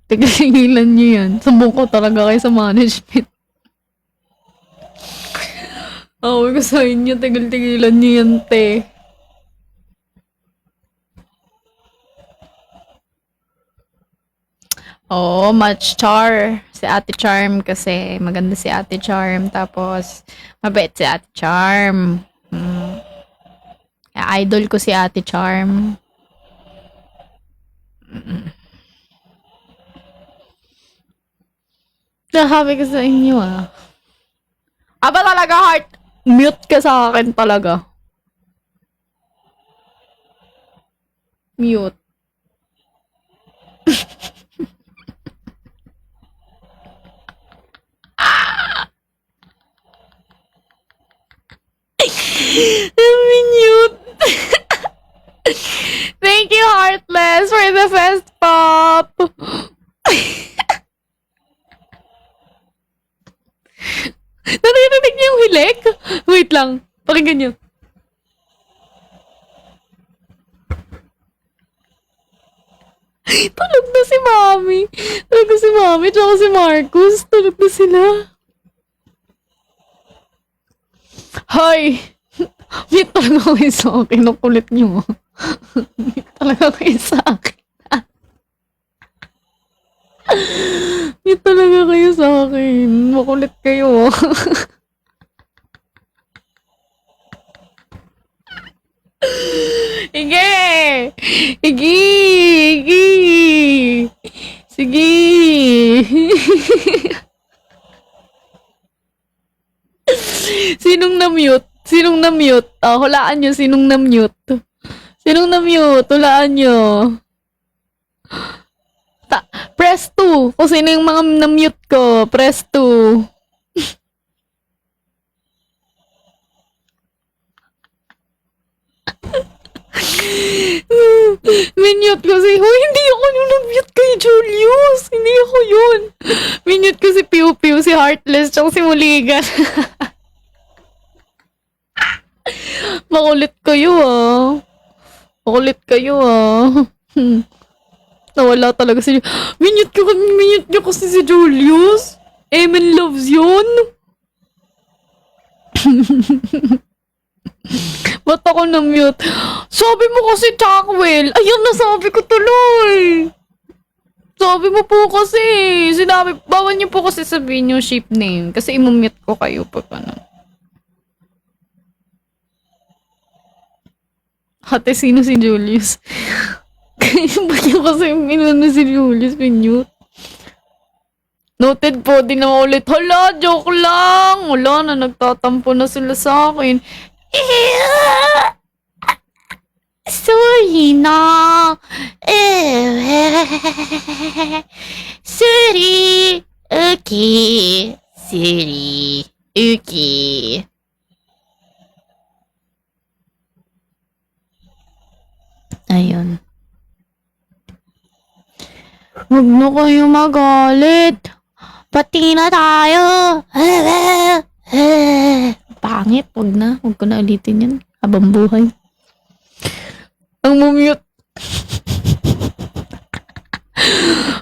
tigilan nyo yan. Sumbong ko talaga kayo sa management. Sabi ko sa inyo, tigil-tigilan nyo yan, te. Oo, much char. Si Ate Charm kasi maganda si Ate Charm. Tapos, mabait si Ate Charm. Idol ko si Ate Charm. Sabi ko sa inyo Aba talaga, heart. Mute ka sa akin talaga. Mute. Mute. Thank you, Heartless, for the fest pop. Naririnig niyo yung hilik? Wait lang. Pakinggan niyo. Tulog na si Mami. Tulog na si Mami, tsaka si Marcus. Tulog na sila. Hoy! Mute talaga kayo sa akin. Ang kulit niyo. Mute talaga kayo sa akin. Mute talaga kayo sa akin. Makulit kayo. Sige! Sige! Sige! Sige! Sinong na-mute? Sinong na-mute? Hulaan nyo, sinong na-mute? Sinong na-mute? Hulaan nyo. Press 2. Kung sino yung mga na-mute ko, press 2. Minute ko si... Oh, hindi ako yung nag-mute kay Julius. Hindi ako yun. Minute ko si Piu Piu, si Heartless, tsaka si Muligan. Makulit kayo Makulit kayo Nawala talaga si... Minute nyo kasi si Julius. Emin loves yun. Ba't ako na-mute? Sabi mo kasi, Chackwell. Ayun, nasabi ko tuloy. Sabi mo po kasi. Sinabi, bawal niyo po kasi sabihin yung ship name. Kasi imumute ko kayo pag ano. Ate, sino si Julius? Ba't yung kasi minano si Julius, minute? Noted po, di na ulit. Hala, joke lang. Wala na, nagtatampo na sila sa akin. Sorry na. Sorry. Okay. Sorry. Okay. Ayun. Huwag na kayo magalit. Pati na tayo. Pangit, wag na. Huwag ko na ulitin yan. Habang buhay. Ang mumute.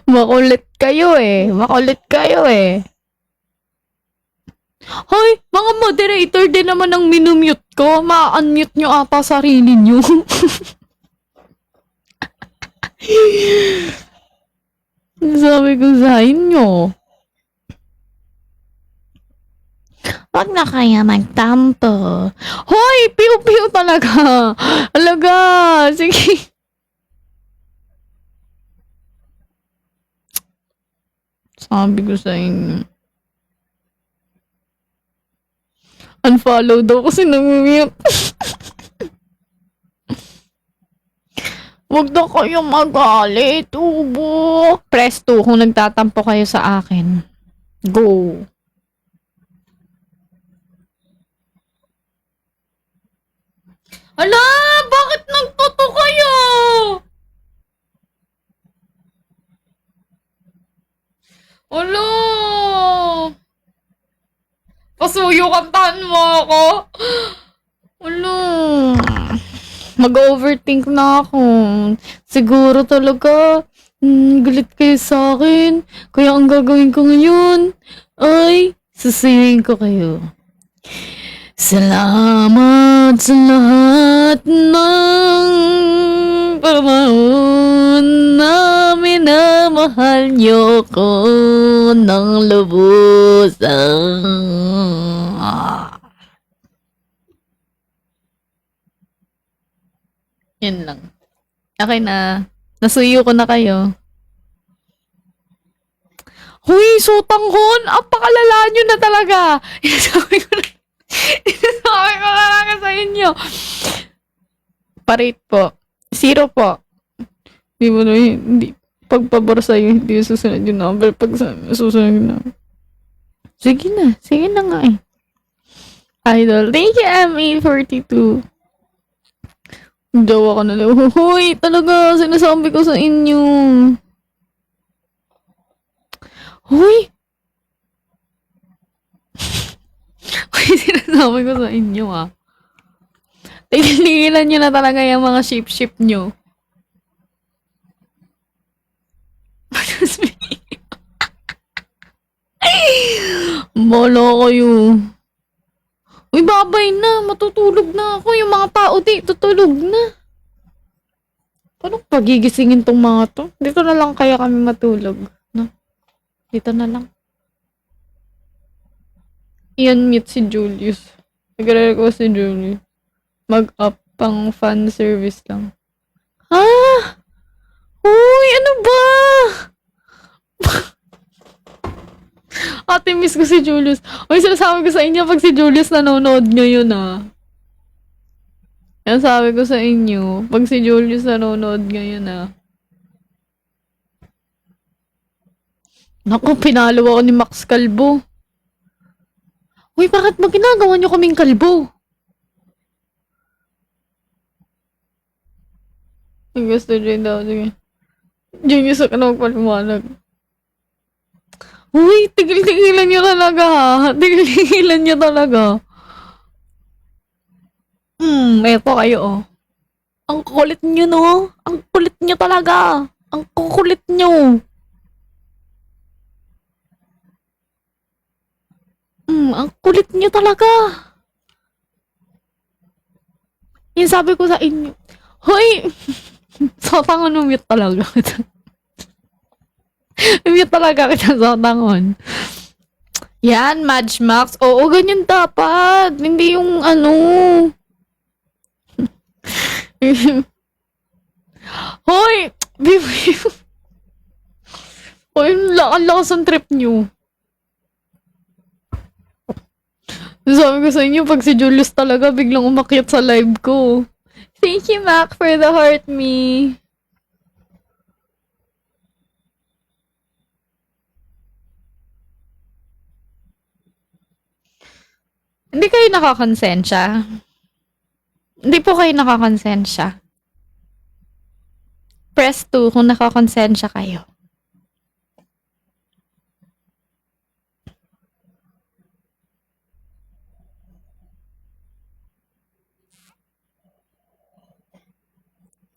Makulit kayo Makulit kayo Hoy, mga moderator din naman ang minumute ko. Ma-unmute nyo ata sarili nyo. Sabi ko sa inyo. Wag na kaya magtampo. Hoy! Piu-piu talaga! Alaga! Sige. Sabi ko sa inyo. Unfollow daw kasi nag-mute. Wag na kayo magalit, ubo. Press 2 kung nagtatampo kayo sa akin. Go. Ala, bakit nagtuto kayo? Ala. Pasuyo, kantahan mo ako. Ala. Mag-overthink na ako. Siguro talaga, galit kayo sa akin. Kaya ang gagawin ko ngayon ay susuyin ko kayo. Salamat sa lahat ng panahon na minamahal niyo. ayoko ng lubusan. Yun lang. Okay na. Nasuyo ko na kayo. Huy, Sotanghon! Apakalala nyo na talaga! Sabi ko na talaga sa inyo. Parate po. 0 po. Di mo na hindi. Pagpabor sa'yo, hindi susunod yung number. Pag susunod yung number. Sige na. Sige na nga eh. Idol. Thank you, MA42. Jowa ko na lang. Hoy, talaga, sinasabi ko sa inyo. Hoy! Hoy, sinasabi ko sa inyo ah. Tigilan nyo na talaga yung mga ship-ship nyo. Bala kayo. Uy, babay na. Matutulog na ako. Yung mga tao tutulog na. Paano pagigisingin tong mga to? Dito na lang kaya kami matulog. No? Dito na lang. I-unmute si Julius. Nagre-request si Julius. Mag-up pang fan service lang. Ah! Uy, ano ba? Ate, miss ko si Julius. Uy, sinasabi ko sa inyo pag si Julius nanonood ngayon ah. Yan sabi ko sa inyo, pag si Julius nanonood ngayon ah. Naku, pinalo ako ni Max Kalbo. Uy, bakit ba ginagawa niyo kaming kalbo? Ang gusto dyan daw. Sige. Genius ka na magpaliwanag. Uy, tigil-tigilan niyo talaga ha. Tigil-tigilan niyo talaga. Eto kayo oh. Ang kulit niyo no. Ang kulit niyo talaga. Ang kukulit niyo. Ang kulit niyo talaga. Yung sabi ko sa inyo. Hoy! Sotangon, umute talaga kita. Umute talaga kita, Sotangon. Yan, Madge Max. Oo, ganyan dapat. Hindi yung ano. Hoy! Hoy, ang lakas ang trip nyo. Sabi ko sa inyo, pag si Julius talaga, biglang umakyat sa live ko. Thank you, Mac, for the heart me. Hindi kayo nakakonsensya. Hindi po kayo nakakonsensya. Press 2 kung nakakonsensya kayo.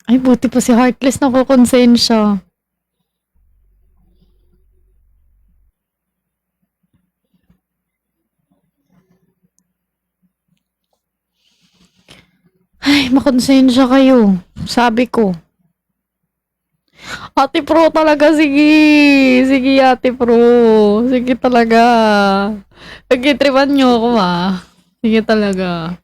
Ay, buti pa si Heartless nakakonsensya. Ay, makonsensya kayo. Sabi ko. Ate Pro talaga, sige. Sige, Ate Pro. Sige talaga. Pagkitripan nyo ako, Sige talaga.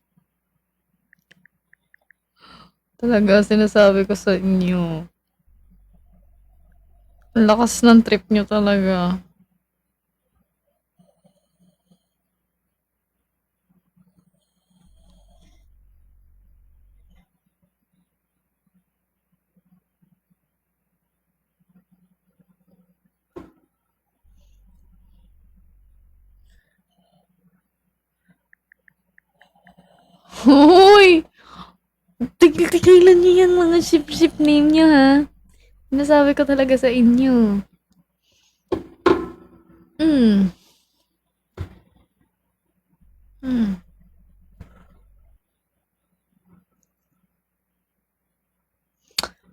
Talaga, sinasabi ko sa inyo. Ang lakas ng trip nyo talaga. Hoy! Tigil-tigilan niyo yung mga ship-ship name niyo, ha? Sinasabi ko talaga sa inyo.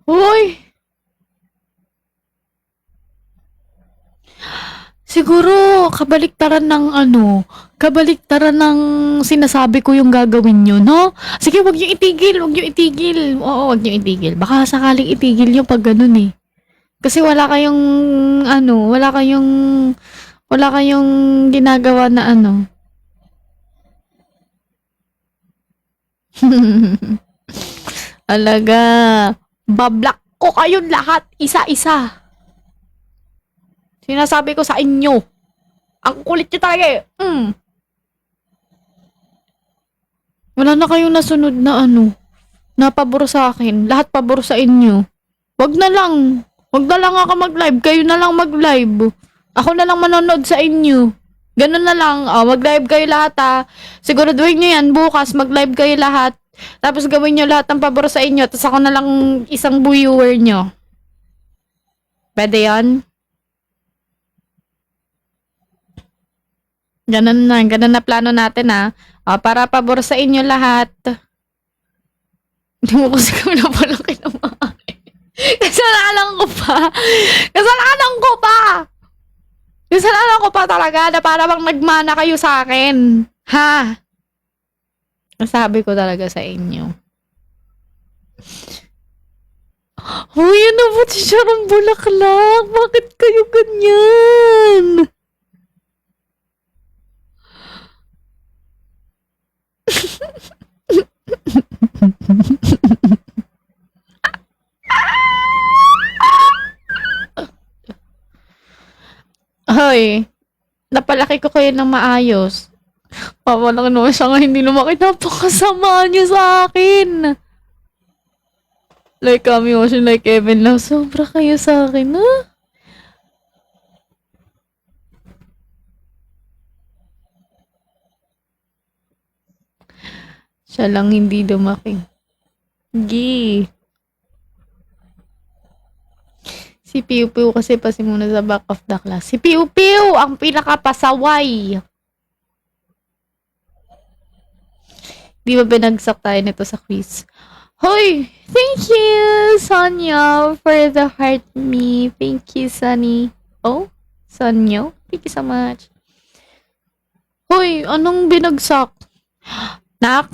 Hoy! Siguro, kabaliktaran ng sinasabi ko yung gagawin nyo, no? Sige, wag nyo itigil. Oo, wag nyo itigil. Baka sakaling itigil nyo pag ganun eh. Kasi wala kayong ginagawa na ano. Alaga, bablock ko kayong lahat isa-isa. Sinasabi ko sa inyo. Ang kulit nyo talaga eh. Wala na kayong nasunod na ano. Na pabor sa akin. Lahat pabor sa inyo. Wag na lang. Wag na lang ako mag-live. Kayo na lang mag-live. Ako na lang manonood sa inyo. Ganun na lang. Mag-live kayo lahat ha. Siguraduhin nyo yan. Bukas mag-live kayo lahat. Tapos gawin nyo lahat ng pabor sa inyo. Tapos ako na lang isang viewer nyo. Pwede yan? Ganun na plano natin ha. Para pabor sa inyo lahat. Hindi mo kasi kami na pala kinamain. Kasalanan ko pa. Kasalanan ko pa talaga na para bang nagmana kayo sa akin. Ha? Sabi ko talaga sa inyo. Uy, ano ba siya ng bulaklak? Bakit kayo ganyan? Hoy, napalaki ko kayo ng maayos. Walang naman siya nga hindi lumaki. Napakasama niyo sa akin. Like kami watching like Kevin lang. Sobra kayo sa akin, ha? Siya lang hindi lumaki. Gi. Si Piu Piu kasi pasimuna sa back of the class. Si Piu Piu ang pinakapasaway. Di ba binagsak tayo nito sa quiz? Hoy! Thank you, Sonia, for the heart me. Thank you, Sunny. Oh? Sonyo? Thank you so much. Hoy! Anong binagsak? Nak?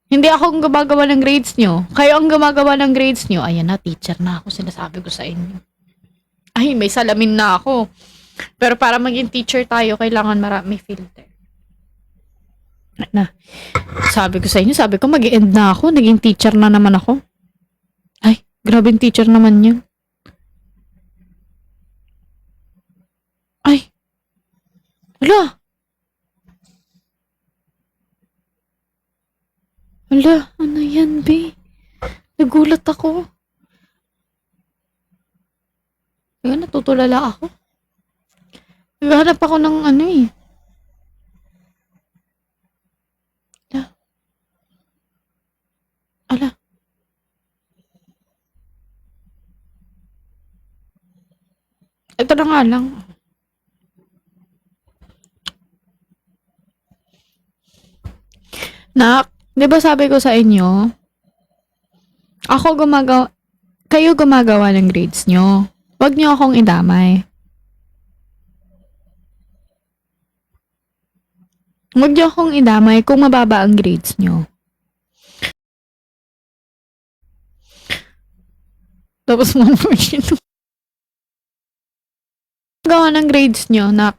Hindi ako ang gumagawa ng grades nyo. Kayo ang gumagawa ng grades nyo. Ayan na, teacher na ako. Sinasabi ko sa inyo. Ay, may salamin na ako. Pero para maging teacher tayo, kailangan marami filter. Na. Sabi ko sa inyo, sabi ko mag-i-end na ako. Naging teacher na naman ako. Ay, grabe yung teacher naman yun. Ay. Wala. Wala, ano yan, be? Nagulat ako. Kaya natutulala ako. Naghahanap ako ng ano eh. Ala. Ito na nga lang. Nak, di ba sabi ko sa inyo, kayo gumagawa ng grades nyo. Huwag nyo akong idamay. Huwag nyo akong idamay kung mababa ang grades nyo. Tapos 142. Gawa ng grades nyo, nak.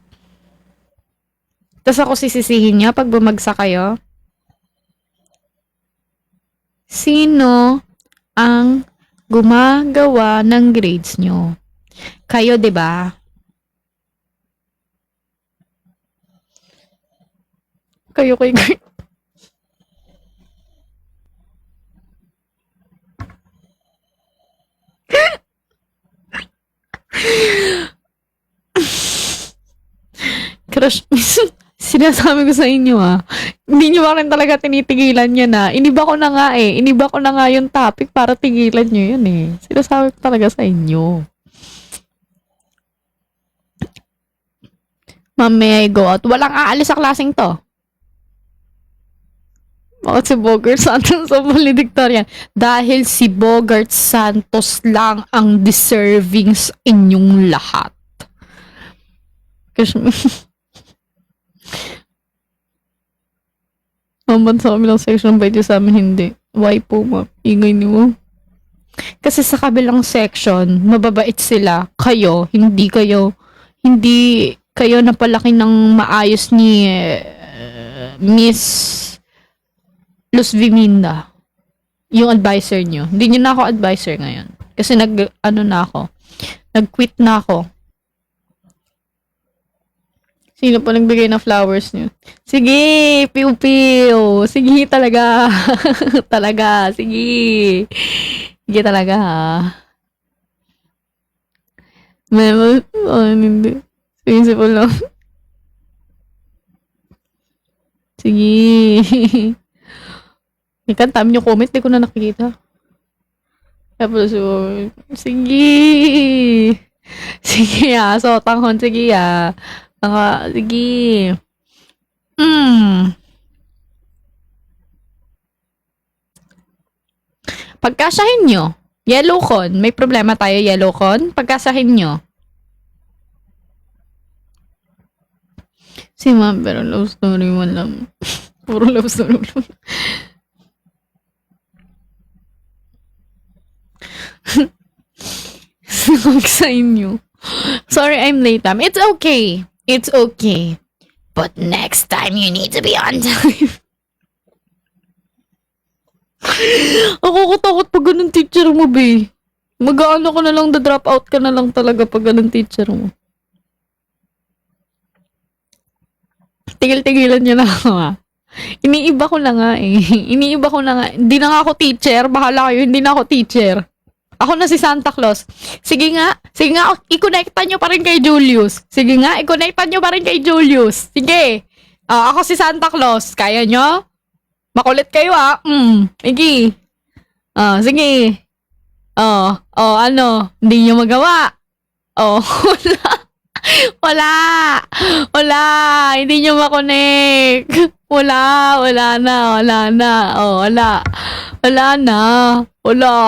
Tapos ako sisisihin niya pag bumagsak kayo. Sino ang gumagawa ng grades nyo? Kayo, 'di ba? Kayo kay Crush, sinasabi ko sa inyo hindi nyo ba rin talaga tinitigilan yan Iniba ko na nga Iniba ko na nga yung topic para tigilan nyo yun Sinasabi ko talaga sa inyo. Ma'am, may I go out? Walang aalis sa klaseng to. Bakit si Bogart Santos ang valedictorian? Dahil si Bogart Santos lang ang deserving sa inyong lahat. Kasi Mamban sa kabilang section, ba ito sa amin hindi? Why po, ma'am? Ingay niyo. Kasi sa kabilang section, mababait sila. Hindi kayo napalaki ng maayos ni Miss Luz Viminda. Yung advisor nyo. Hindi nyo na ako advisor ngayon. Kasi nag-quit na ako. Sino pa nagbigay ng flowers nyo? Sige, piu-piu. Sige talaga. Talaga, sige. Sige talaga. Hindi. Sige po lang. Sige. Ikan, tama nyo comment. Di ko na nakikita. Tapos, sige. Sige so, tanghon, sige sige. Pagkasahin nyo. Yellow con. May problema tayo, yellow con. Pagkasahin nyo. Si ma'am, pero love story mo lang. Puro love story mo lang. Sa inyo. Sorry, I'm late, ma'am. It's okay. It's okay. But next time, you need to be on time. Ako katakot pag ganun teacher mo, be. Mag-ano ka na lang, drop out ka na lang talaga pag ganun teacher mo. Tigil-tigilan niyo na ako, ha. Iniiba ko na nga, eh. Iniiba ko na nga. Hindi na nga ako teacher. Bahala kayo, hindi na ako teacher. Ako na si Santa Claus. Sige nga, i-connectan nyo pa rin kay Julius. Sige nga, i-connectan nyo pa rin kay Julius. Sige. Ako si Santa Claus. Kaya nyo? Makulit kayo, sige. Sige. Ano? Hindi nyo magawa. Wala. Hindi nyo makonek. Wala na. Wala na. Wala.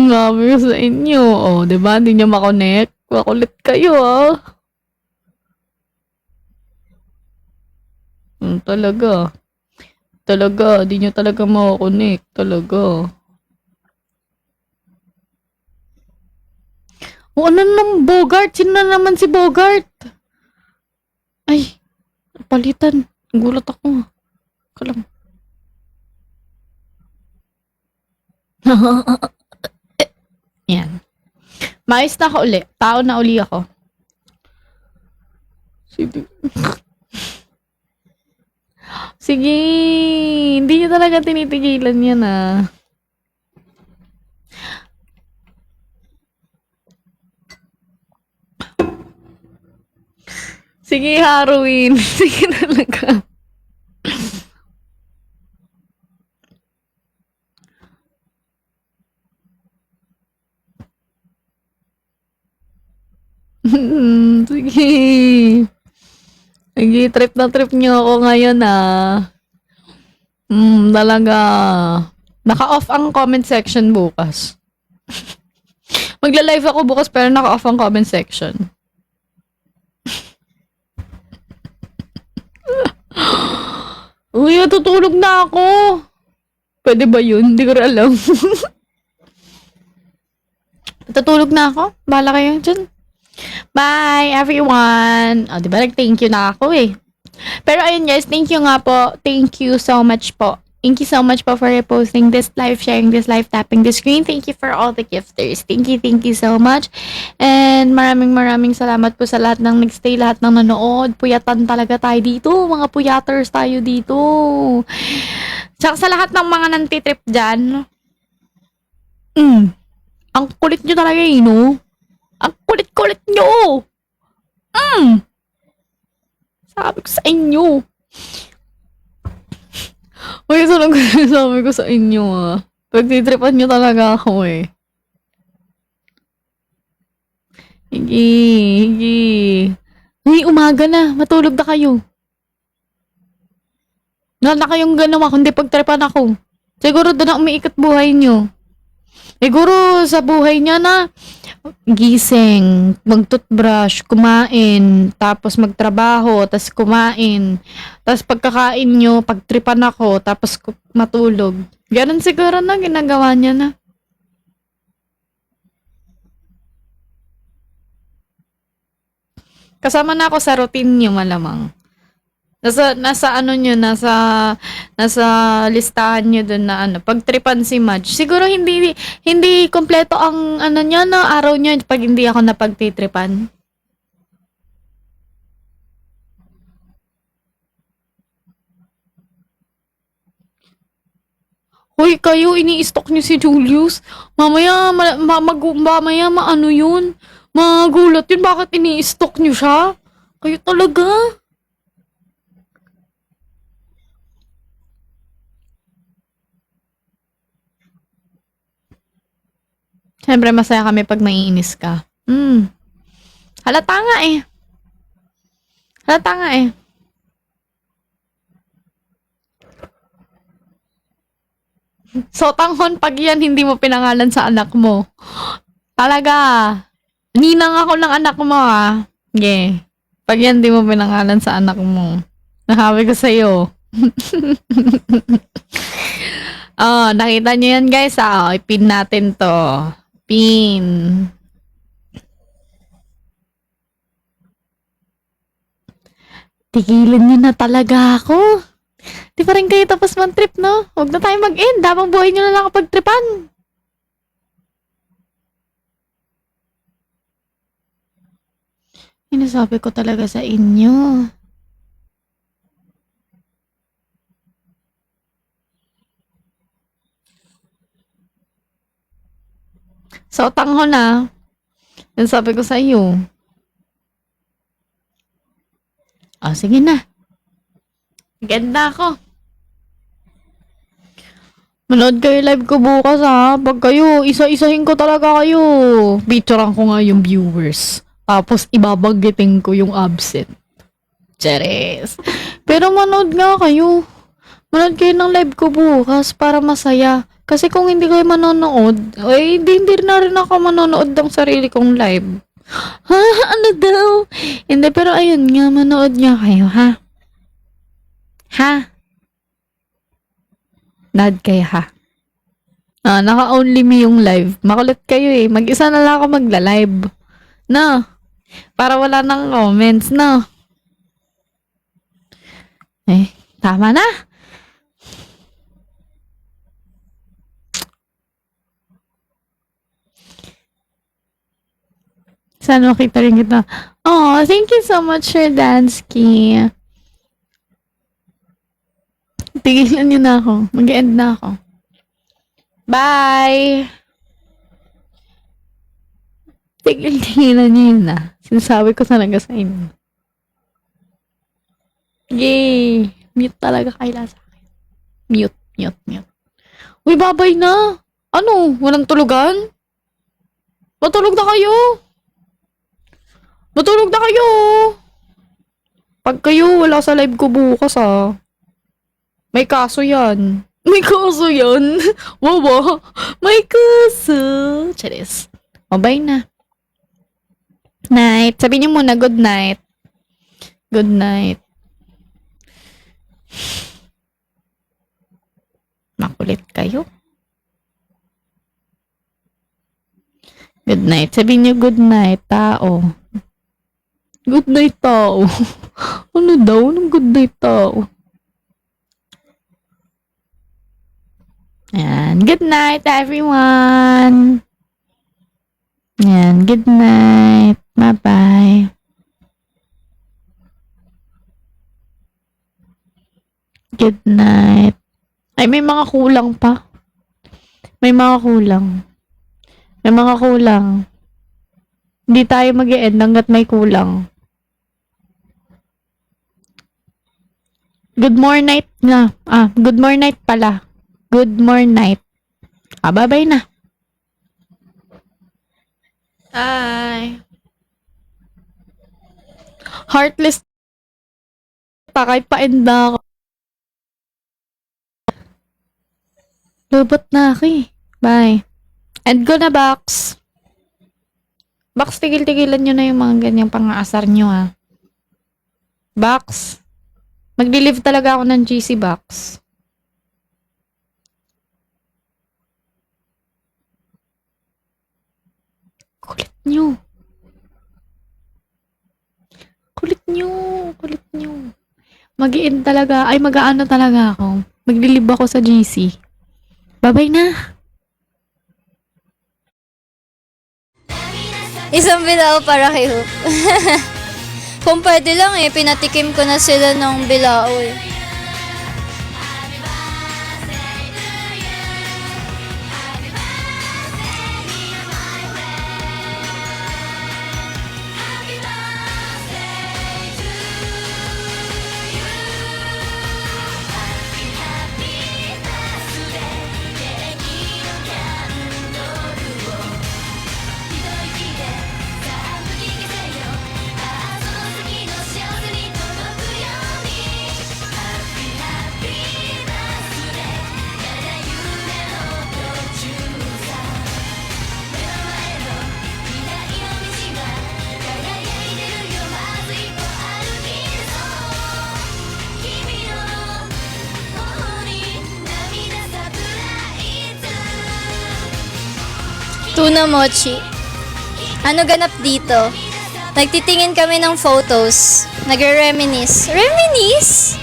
Sabi ko sa inyo. Diba? Hindi nyo makonek. Makulit kayo, Talaga. Di nyo talaga makakonek. Talaga. Ano nang Bogart? Sino na naman si Bogart? Ay, palitan. Gulat ako. Kalam. Yan. Maayos na ako uli. Tao na uli ako. Sige. Hindi nyo talaga tinitigilan yan, Sige, Harwin. Sige talaga. Sige. Sige, trip na trip niyo ako ngayon, Talaga. Naka-off ang comment section bukas. Magla-live ako bukas pero naka-off ang comment section. Uy, tutulog na ako. Pwede ba yun? Hindi ko rin alam. Tutulog na ako? Bahala kayo dyan. Bye, everyone. Diba nag-thank you na ako eh. Pero ayun guys, thank you nga po. Thank you so much po. Thank you so much po for reposting this live, sharing this live, tapping the screen. Thank you for all the gifters. Thank you so much. And maraming salamat po sa lahat ng nagstay, lahat ng nanood. Puyatan talaga tayo dito. Mga puyaters tayo dito. Tsaka sa lahat ng mga nantitrip dyan. Ang kulit nyo talaga no? Ang kulit-kulit nyo. Sabi ko sa inyo. Uy, sabi ko sa inyo pagtitripan nyo talaga ako eh. Higi. Uy, umaga na. Matulog na kayo. Wala na kayong ganawa kundi pagtripan ako. Siguro doon na umiikot buhay nyo. Siguro sa buhay nyo na gising, mag-toothbrush, kumain, tapos magtrabaho, tapos kumain. Tapos pagkakain nyo, pagtripan ako, tapos matulog. Ganun siguro na ginagawa niya na. Kasama na ako sa routine niyo malamang. Nasa ano nyo, nasa listahan nyo dun na ano, pagtripan si Madge. Siguro hindi kompleto ang ano niya na araw niya pag hindi ako napagtitripan. Hoy, kayo, ini-stalk niyo si Julius. Mamaya, mamaya maano yun. Magulat yun, bakit ini-stalk niyo siya? Kayo talaga. Siyempre, masaya kami pag naiinis ka. Halata nga eh. Halata nga eh. So, tanghon, pag yan hindi mo pinangalan sa anak mo. Talaga. Ninang ako ng anak mo ah. Yeah. Pag yan hindi mo pinangalan sa anak mo. Nahawi ko sa'yo. Oh, nakita nyo yan guys ah. Oh, ipin natin to. Pin. Tigilan nyo na talaga ako. Di pa rin kayo tapos man-trip, no? Huwag na tayo mag-end. Habang buhay nyo na lang kapag tripan. Inasabi ko talaga sa inyo. So, tangho na. Yan sabi ko sa iyo. Oh, sige na. Ganda ako. Manood kayo live ko bukas ha. Pag kayo, isa-isahin ko talaga kayo. Picturean ko nga yung viewers. Tapos, ibabanggitin ko yung absent. Cheres. Pero manood nga kayo. Manood kayo ng live ko bukas para masaya. Kasi kung hindi kayo manonood, ay hindi na rin ako manonood ng sarili kong live. Ha? Ano daw? Hindi, pero ayun nga, manood nga kayo, ha? Ha? Nod kayo, ha? Ah, naka-only me yung live. Makulit kayo eh. Mag-isa na lang ako magla-live. No? Para wala nang comments, no? Eh, tama na. Sana makita rin kita. Oh, thank you so much, Sir Dansky. Tigilan niyo na ako. Mag-end na ako. Bye! Tigilan niyo yun na. Sinasabi ko talaga sa inyo. Yay! Mute talaga kaila sa akin. Mute. Uy, babay na! Ano? Walang tulugan? Matulog na kayo! Matulog na kayo! Pag kayo, wala sa live ko bukas ah. May kaso yan. May kaso yan? Wawa. May kaso. Charis. Mabay na. Night. Sabi niyo muna, good night. Good night. Makulit kayo. Good night. Sabi niyo good night, tao. Good night, tao. Ano daw? Anong good night, tao? Ayan. Good night, everyone. Ayan. Good night. Bye-bye. Good night. Ay, may mga kulang pa. May mga kulang. May mga kulang. Hindi tayo mag-e-end hanggat may kulang. Good morning night na. Good morning night pala. Good morning night. Bye-bye na. Bye. Heartless pa kahit pa-end na ako. Lubot na ako eh. Bye. End ko na, box. Box, tigil-tigilan nyo na yung mga ganyang pang-aasar nyo, ha. Box. Magli-live talaga ako ng GC Box. Kulit nyo. Kulit nyo. Kulit nyo. Mag-i-end talaga. Ay, mag-aano talaga ako. Magli-live ako sa GC. Bye-bye na. Isang bilao para kay Hoop. Kung pwede lang eh, pinatikim ko na sila ng bilao eh. Tuna mochi. Ano ganap dito? Nagtitingin kami ng photos. Nagre-reminisce. Reminisce?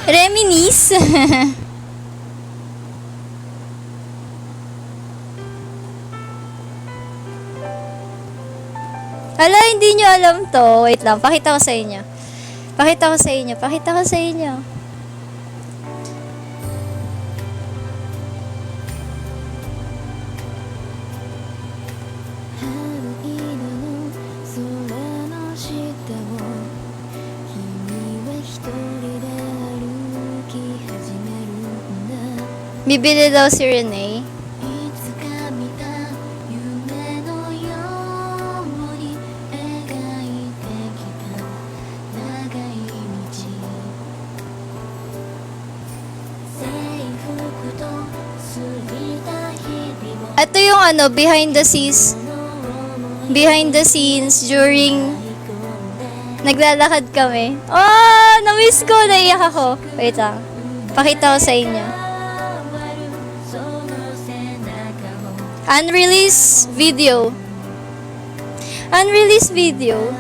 Reminisce? Ala, hindi nyo alam to. Wait lang, pakita ko sa inyo. Pakita ko sa inyo. Pakita ko sa inyo. Bibili daw si Renee. Ito yung ano, behind the scenes during naglalakad kami. Oh, na-miss ko, naiyak ako. Wait lang. Pakita ko sa inyo. Unreleased video. Unreleased video.